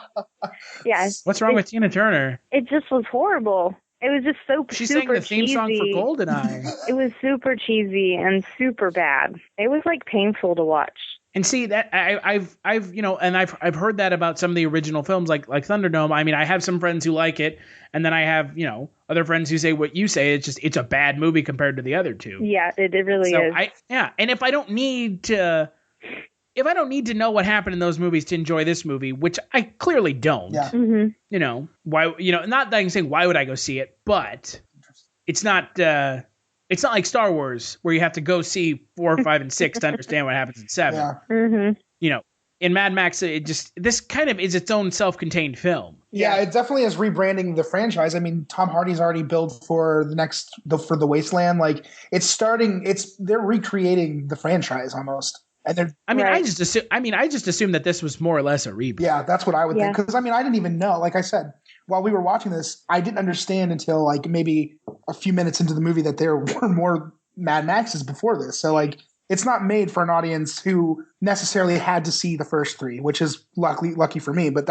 Yeah. What's wrong with Tina Turner? It just was horrible. It was just so She super sang the theme cheesy. song for GoldenEye. It was super cheesy and super bad. It was painful to watch. And see that I've heard that about some of the original films like Thunderdome. I mean, I have some friends who like it, and then I have other friends who say what you say. It's a bad movie compared to the other two. Yeah, it really is. And if I don't need to know what happened in those movies to enjoy this movie, which I clearly don't. Yeah. Mm-hmm. Why? Not that I'm saying why would I go see it, but it's not. It's not like Star Wars where you have to go see 4, 5, and 6 to understand what happens in 7. Yeah. Mm-hmm. In Mad Max, this kind of is its own self-contained film. Yeah, it definitely is rebranding the franchise. I mean, Tom Hardy's already billed for for the Wasteland. They're recreating the franchise almost. And I just assume that this was more or less a reboot. Yeah, that's what I would think. Because I didn't even know. Like I said, while we were watching this, I didn't understand until maybe a few minutes into the movie that there were more Mad Maxes before this. So it's not made for an audience who necessarily had to see the first 3, which is lucky for me. But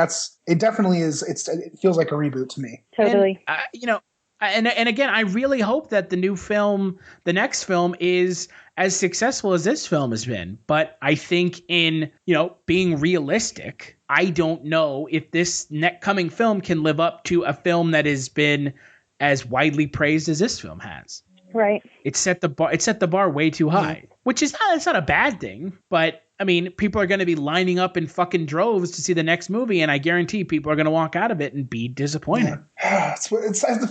it definitely is. It feels like a reboot to me. Totally. And again, I really hope that the next film is as successful as this film has been. But I think in, being realistic, I don't know if this coming film can live up to a film that has been as widely praised as this film has. Right. It set the bar way too high, which is it's not a bad thing, but I mean, people are going to be lining up in fucking droves to see the next movie, and I guarantee people are going to walk out of it and be disappointed. Yeah. I feel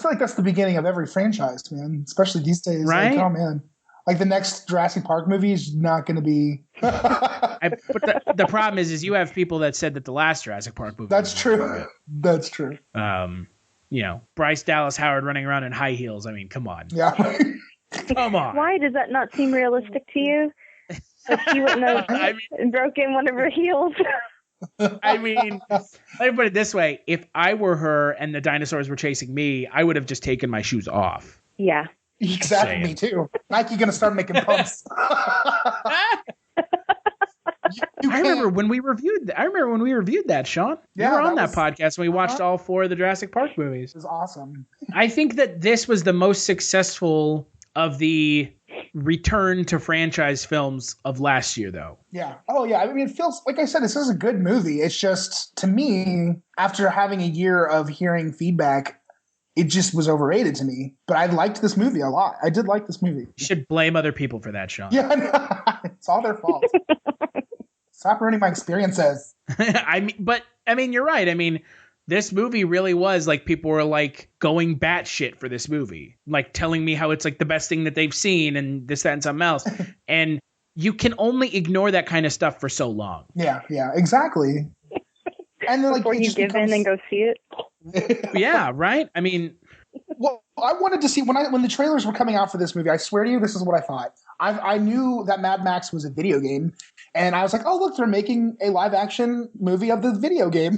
like that's the beginning of every franchise, man. Especially these days. Right? Oh man. The next Jurassic Park movie is not going to be. But the problem is you have people that said that the last Jurassic Park movie. That's true. That's true. Bryce Dallas Howard running around in high heels. I mean, come on. Yeah. Come on. Why does that not seem realistic to you? That she wouldn't have broken one of her heels. I mean, let me put it this way: if I were her and the dinosaurs were chasing me, I would have just taken my shoes off. Yeah. Exactly, me too. Nike gonna start making pumps. I remember when we reviewed that, Sean. Yeah, you were on that podcast when we watched all 4 of the Jurassic Park movies. It was awesome. I think that this was the most successful of the return to franchise films of last year, though. Yeah. Oh, yeah. I mean, it feels like I said, this is a good movie. It's just, to me, after having a year of hearing feedback, it just was overrated to me. But I liked this movie a lot. I did like this movie. You should blame other people for that, Sean. Yeah, it's all their fault. Stop ruining my experiences. I mean, you're right. I mean, this movie really was like people were like going batshit for this movie, like telling me how it's like the best thing that they've seen and this, that, and something else. And you can only ignore that kind of stuff for so long. Yeah, exactly. And then, like, before you give in and go see it. Yeah, right. I mean, well, I wanted to see when the trailers were coming out for this movie. I swear to you, this is what I thought. I knew that Mad Max was a video game, and I was like, "Oh, look, they're making a live action movie of the video game."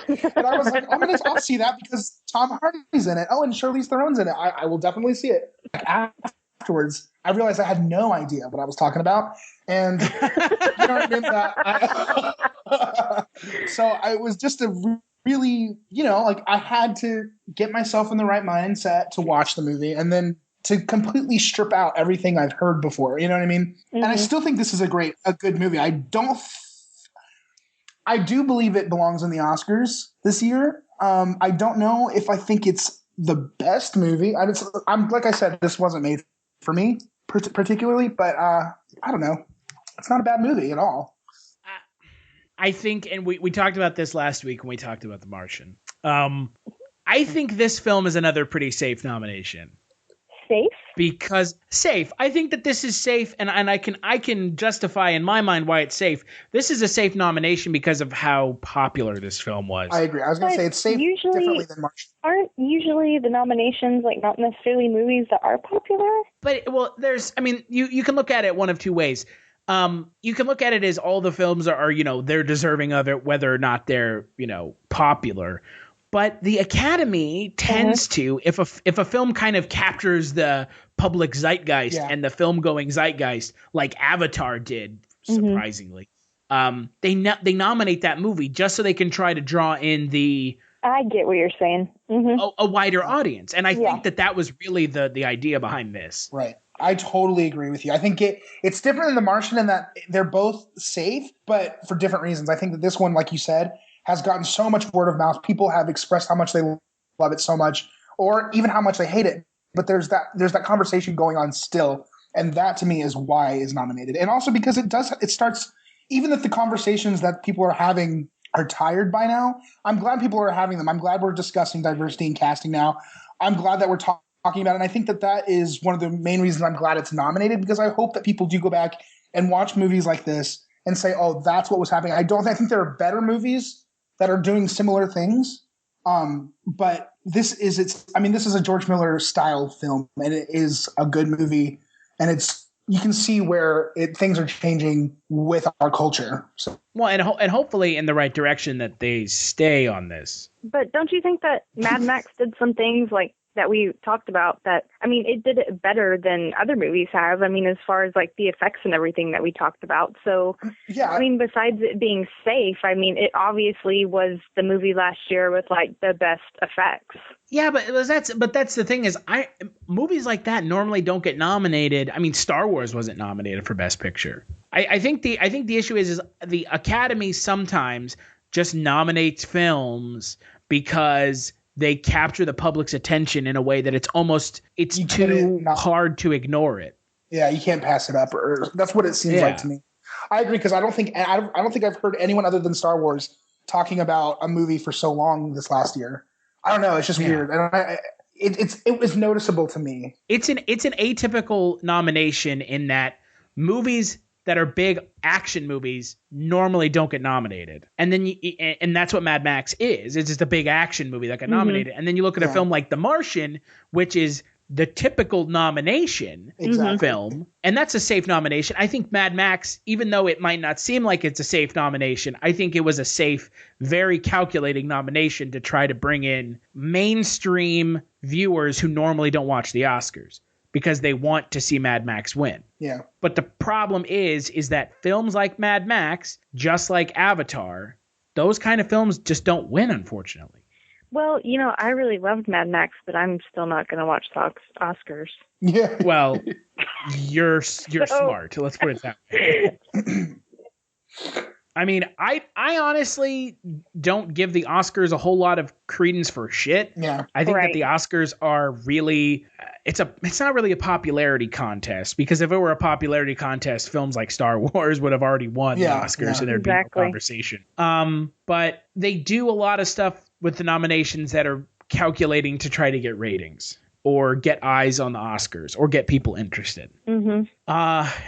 And I was like, "I'll see that because Tom Hardy's in it. Oh, and Charlize Theron's in it. I will definitely see it." Like, afterwards, I realized I had no idea what I was talking about, and you know what I mean. So it was just a really, like, I had to get myself in the right mindset to watch the movie and then to completely strip out everything I've heard before. You know what I mean? Mm-hmm. And I still think this is a good movie. I do believe it belongs in the Oscars this year. I don't know if I think it's the best movie. I'm like I said, this wasn't made for me particularly, but I don't know. It's not a bad movie at all. I think, and we talked about this last week when we talked about The Martian. I think this film is another pretty safe nomination. Safe? Because safe. I think that this is safe, and I can justify in my mind why it's safe. This is a safe nomination because of how popular this film was. I agree. I was going to say it's safe differently than Martian. Aren't usually the nominations like not necessarily movies that are popular? But you can look at it one of two ways. You can look at it as all the films are they're deserving of it, whether or not they're, popular. But the Academy tends to, if a film kind of captures the public zeitgeist and the film-going zeitgeist, like Avatar did, surprisingly, they nominate that movie just so they can try to draw in the... I get what you're saying. A wider audience. And I think that was really the idea behind this. Right. I totally agree with you. I think it's different than The Martian in that they're both safe, but for different reasons. I think that this one, like you said, has gotten so much word of mouth. People have expressed how much they love it so much, or even how much they hate it. But there's that conversation going on still, and that to me is why it's nominated. And also because it starts, even if the conversations that people are having are tired by now, I'm glad people are having them. I'm glad we're discussing diversity in casting now. I'm glad that we're talking about it. And I think that is one of the main reasons I'm glad it's nominated, because I hope that people do go back and watch movies like this and say, oh, that's what was happening. I think there are better movies that are doing similar things. But this is a George Miller style film, and it is a good movie, and you can see where things are changing with our culture. So. Well, and hopefully in the right direction that they stay on this. But don't you think that Mad Max did some things like that we talked about it did it better than other movies have? As far as like the effects and everything that we talked about. So, yeah. Besides it being safe, it obviously was the movie last year with like the best effects. Yeah, but that's the thing is movies like that normally don't get nominated. Star Wars wasn't nominated for Best Picture. I think the issue is the Academy sometimes just nominates films because they capture the public's attention in a way that it's too hard to ignore it. Yeah, you can't pass it up, or that's what it seems like to me. I agree, because I don't think I've heard anyone other than Star Wars talking about a movie for so long this last year. I don't know, it's just weird, and it was noticeable to me. It's an atypical nomination in that movies that are big action movies normally don't get nominated. And then and that's what Mad Max is. It's just a big action movie that got nominated. And then you look at a film like The Martian, which is the typical nomination film, and that's a safe nomination. I think Mad Max, even though it might not seem like it's a safe nomination, I think it was a safe, very calculating nomination to try to bring in mainstream viewers who normally don't watch the Oscars, because they want to see Mad Max win. Yeah. But the problem is that films like Mad Max, just like Avatar, those kind of films just don't win, unfortunately. Well, I really loved Mad Max, but I'm still not going to watch the Oscars. Yeah. Well, you're smart. Let's put it that way. I mean, I honestly don't give the Oscars a whole lot of credence for shit. Yeah. I think that the Oscars are really, it's not really a popularity contest, because if it were a popularity contest, films like Star Wars would have already won the Oscars and there'd be no conversation. But they do a lot of stuff with the nominations that are calculating to try to get ratings or get eyes on the Oscars or get people interested. Mm-hmm.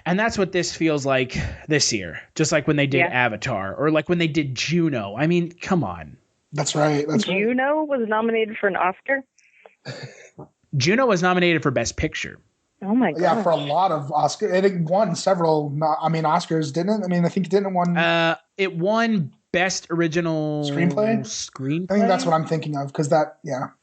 And that's what this feels like this year. Just like when they did Avatar or like when they did Juno. I mean, come on. That's right. Juno was nominated for an Oscar? Juno was nominated for Best Picture. Oh my god! Yeah, for a lot of Oscars. It won several. Oscars, didn't it? I mean, I think it didn't won. It won Best Original Screenplay. I think that's what I'm thinking of, because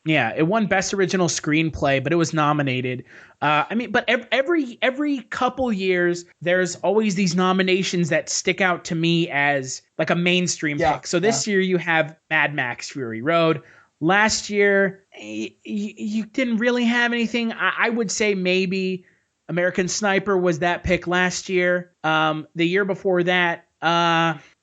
yeah, it won Best Original Screenplay, but it was nominated. I mean, but every couple years, there's always these nominations that stick out to me as like a mainstream pick. So this year you have Mad Max Fury Road. Last year, you didn't really have anything. I would say maybe American Sniper was that pick last year. The year before that,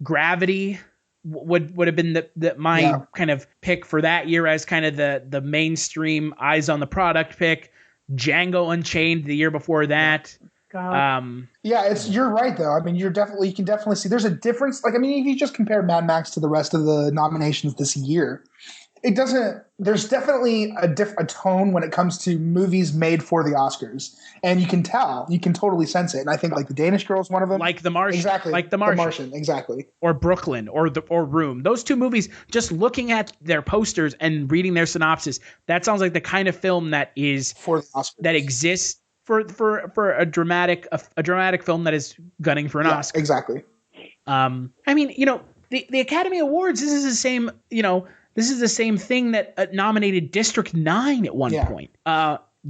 Gravity would have been my kind of pick for that year as kind of the mainstream eyes on the product pick. Django Unchained the year before that. You're right though. I mean, you can definitely see there's a difference. Like, I mean, if you just compare Mad Max to the rest of the nominations this year, it doesn't. There's definitely a tone when it comes to movies made for the Oscars, and you can tell, you can totally sense it. And I think like The Danish Girl is one of them, like The Martian, exactly, like The Martian, exactly, or Brooklyn, or Room. Those two movies, just looking at their posters and reading their synopsis, that sounds like the kind of film that is for the Oscars, that exists for a dramatic film that is gunning for an Oscar. Exactly. I mean, the Academy Awards. This is the same. This is the same thing that nominated District 9 at one point.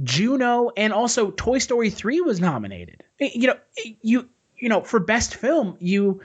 Juno and also Toy Story 3 was nominated. For best film, you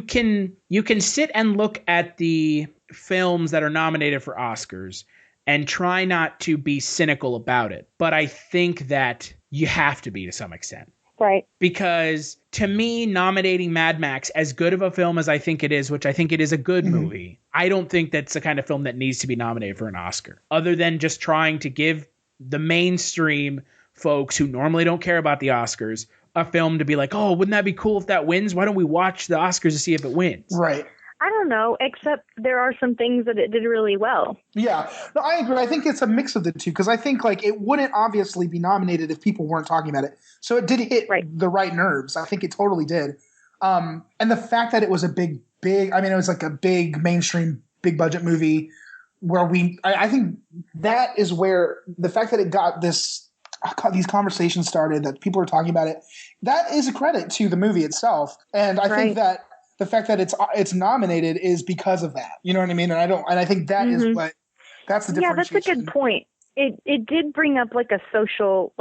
can sit and look at the films that are nominated for Oscars and try not to be cynical about it. But I think that you have to be to some extent. Right. Because to me, nominating Mad Max, as good of a film as I think it is, which I think it is a good movie, I don't think that's the kind of film that needs to be nominated for an Oscar, other than just trying to give the mainstream folks who normally don't care about the Oscars a film to be like, oh, wouldn't that be cool if that wins? Why don't we watch the Oscars to see if it wins? Right. I don't know, except there are some things that it did really well. Yeah. No, I agree. I think it's a mix of the two, because I think like it wouldn't obviously be nominated if people weren't talking about it. So it did hit the right nerves. I think it totally did. And the fact that it was a big, I mean, it was like a big mainstream, big budget movie where I think that is where the fact that it got these conversations started, that people are talking about it, that is a credit to the movie itself. And I think that the fact that it's nominated is because of that. You know what I mean? And I think that is that's the differentiation. Yeah, that's a good point. It did bring up like a social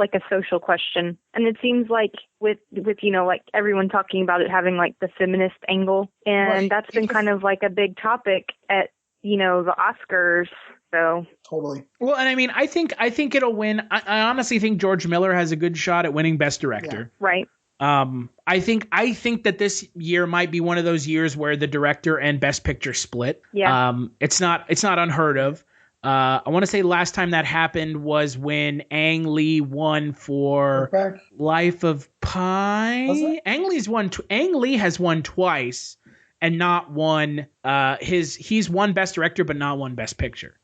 question, and it seems like with like everyone talking about it having like the feminist angle, and that's been kind of like a big topic at the Oscars. So totally. Well, and I mean, I think it'll win. I honestly think George Miller has a good shot at winning Best Director. Yeah. Right. I think that this year might be one of those years where the director and Best Picture split. Yeah. It's not unheard of. I want to say last time that happened was when Ang Lee won for Life of Pi. Ang Lee has won twice and not won. He's won Best Director but not won Best Picture.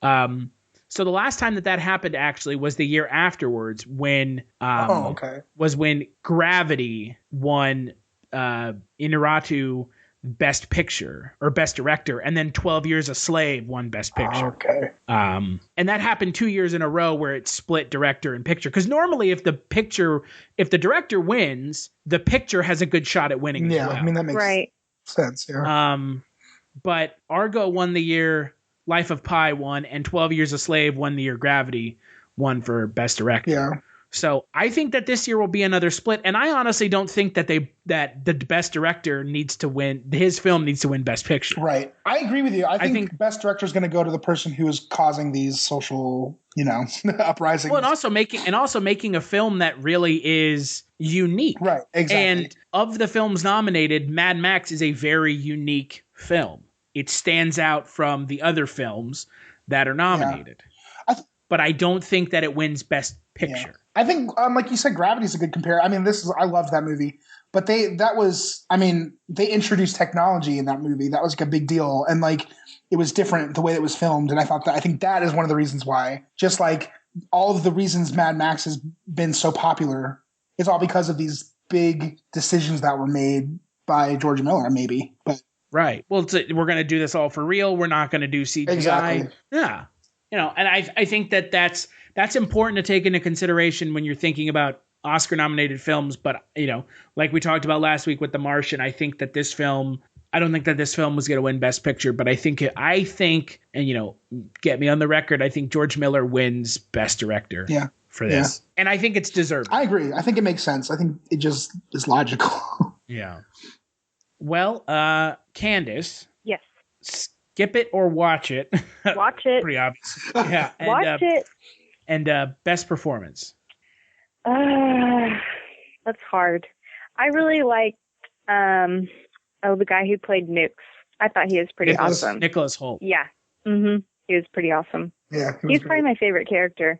So the last time that happened actually was the year afterwards when was when Gravity won Inarritu Best Picture or Best Director, and then 12 Years a Slave won Best Picture. And that happened 2 years in a row where it split director and picture. Because normally if the director wins, the picture has a good shot at winning as well. I mean that makes sense. Yeah. But Argo won the year Life of Pi won, and 12 Years a Slave won the year Gravity won for Best Director. Yeah. So I think that this year will be another split, and I honestly don't think that the best director needs to win. His film needs to win Best Picture. Right. I agree with you. I think best director is going to go to the person who is causing these social, uprisings. Well, and also making a film that really is unique. Right. Exactly. And of the films nominated, Mad Max is a very unique film. It stands out from the other films that are nominated. Yeah. But I don't think that it wins Best Picture. Yeah. I think, like you said, Gravity is a good compare. I mean, I loved that movie, but they introduced technology in that movie. That was like a big deal. And like, it was different the way it was filmed. And I think that is one of the reasons why, just like all of the reasons Mad Max has been so popular, it's all because of these big decisions that were made by George Miller, maybe. But right. Well, we're going to do this all for real. We're not going to do CGI. Exactly. Yeah. And I think that's important to take into consideration when you're thinking about Oscar-nominated films. But, like we talked about last week with The Martian, I don't think that this film was going to win Best Picture. But I think, and, get me on the record, I think George Miller wins Best Director for this. Yeah. And I think it's deserved. I agree. I think it makes sense. I think it just is logical. Yeah. Well, Candace. Yes. Skip it or watch it. Watch it. Pretty obvious. Yeah. And, watch it. And best performance. That's hard. I really liked the guy who played Nukes. I thought he was pretty awesome. Nicholas Hoult. Yeah. Mm-hmm. He was pretty awesome. Yeah. He's probably my favorite character.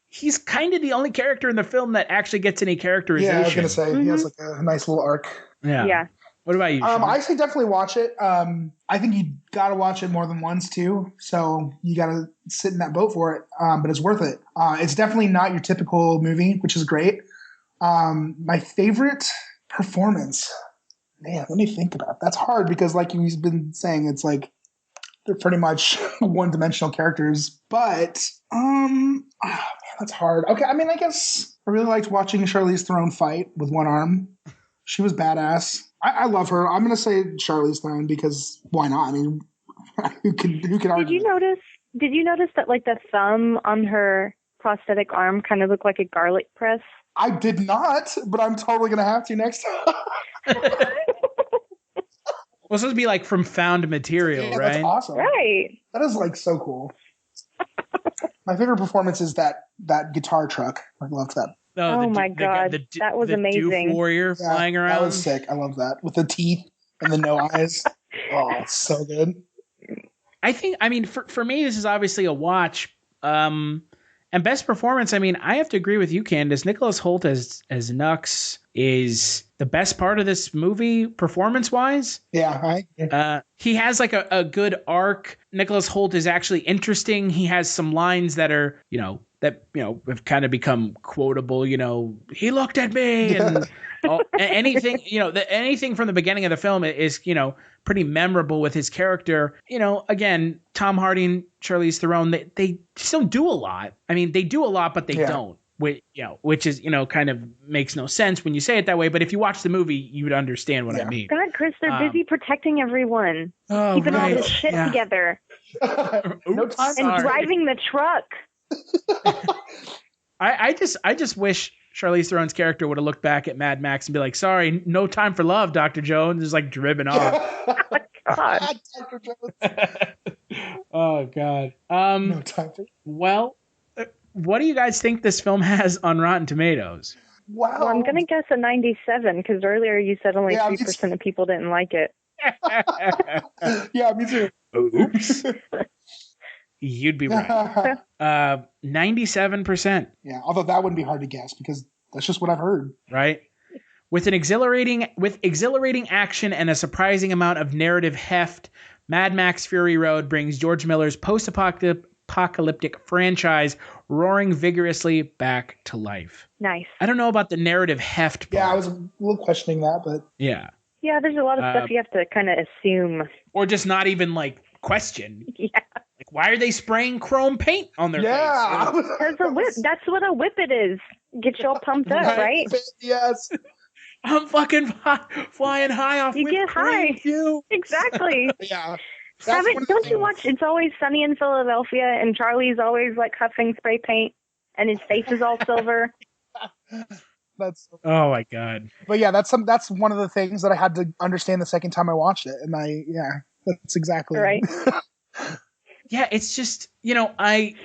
He's kind of the only character in the film that actually gets any characterization. Yeah, I was going to say, he has like a nice little arc. Yeah. Yeah. What about you, Sean? I say definitely watch it. I think you got to watch it more than once too. So you got to sit in that boat for it. But it's worth it. It's definitely not your typical movie, which is great. My favorite performance, man, let me think about it. That's hard because like you've been saying, it's like they're pretty much one-dimensional characters. But man, that's hard. Okay, I mean, I guess I really liked watching Charlize Theron fight with one arm. She was badass. I love her. I'm going to say Charlize Theron because why not? I mean, who can argue? Did you notice that like the thumb on her prosthetic arm kind of looked like a garlic press? I did not, but I'm totally going to have to next time. Well, it's supposed to be like from found material, right? That's awesome. Right. That is like so cool. My favorite performance is that guitar truck. I loved that. Oh my God. That was amazing. Doof warrior flying around. That was sick. I love that. With the teeth and the no eyes. Oh, it's so good. I mean, for me, this is obviously a watch. And best performance, I mean, I have to agree with you, Candace. Nicholas Hoult as Nux is the best part of this movie, performance-wise. Yeah, he has like a good arc. Nicholas Hoult is actually interesting. He has some lines that are, have kind of become quotable. He looked at me, and anything, anything from the beginning of the film is, pretty memorable with his character. Again, Tom Hardy and Charlize Theron, they just don't do a lot. I mean, they do a lot, but they don't. Which is, kind of makes no sense when you say it that way. But if you watch the movie, you would understand what I mean. God, Chris, they're busy protecting everyone, keeping all this shit together, no time and driving the truck. I just wish Charlize Theron's character would have looked back at Mad Max and be like, "Sorry, no time for love, Dr. Joe," and just like driven off. God. Dr. Joe. Oh God. No time for. Well. What do you guys think this film has on Rotten Tomatoes? Wow. Well, I'm going to guess a 97 because earlier you said only 3% of people didn't like it. Yeah, me too. Oops. You'd be right. 97%. Yeah, although that wouldn't be hard to guess because that's just what I've heard. Right. With exhilarating action and a surprising amount of narrative heft, Mad Max Fury Road brings George Miller's post-apocalyptic franchise roaring vigorously back to life. Nice. I don't know about the narrative heft part. Yeah, I was a little questioning that, but yeah, there's a lot of stuff you have to kind of assume, or just not even like question. Yeah, like why are they spraying chrome paint on their face? Yeah, because a whip. That's what a whip it is. Get you all pumped up, right? Yes. I'm fucking flying high off. You get high. Exactly. Yeah. Don't you watch It's Always Sunny in Philadelphia and Charlie's always like huffing spray paint and his face is all silver? That's. Oh my God. But yeah, that's one of the things that I had to understand the second time I watched it, and that's exactly right. Yeah, it's just, I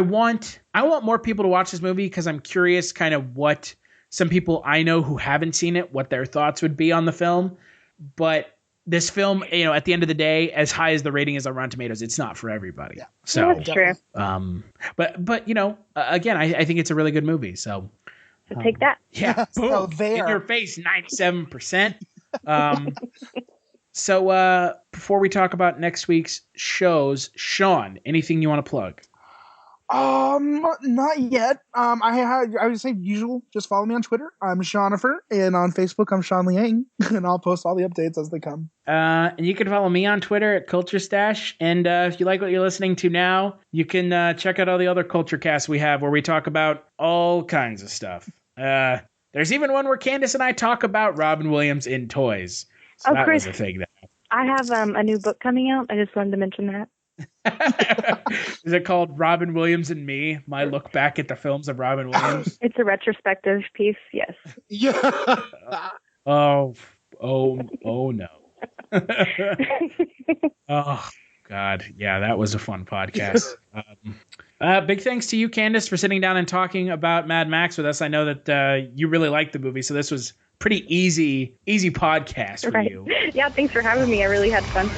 want more people to watch this movie because I'm curious kind of what some people I know who haven't seen it, what their thoughts would be on the film. But this film, at the end of the day, as high as the rating is on Rotten Tomatoes, it's not for everybody. Yeah. So that's true. But again, I think it's a really good movie. So take that. Yeah. So boom. there. In your face, 97%. So before we talk about next week's shows, Sean, anything you want to plug? Not yet. I would say usual. Just follow me on Twitter. I'm Seanifer, and on Facebook I'm Sean Liang, and I'll post all the updates as they come. And you can follow me on Twitter at Kulturestash. And if you like what you're listening to now, you can check out all the other Kulturecasts we have where we talk about all kinds of stuff. There's even one where Candace and I talk about Robin Williams in toys. So that Chris, was a thing. I have a new book coming out. I just wanted to mention that. Is it called Robin Williams and Me? My look back at the films of Robin Williams. It's a retrospective piece. Yes. Yeah. Oh no. Oh God. Yeah, that was a fun podcast. Big thanks to you, Candace, for sitting down and talking about Mad Max with us. I know that you really liked the movie, so this was pretty easy podcast for you. Yeah, thanks for having me. I really had fun.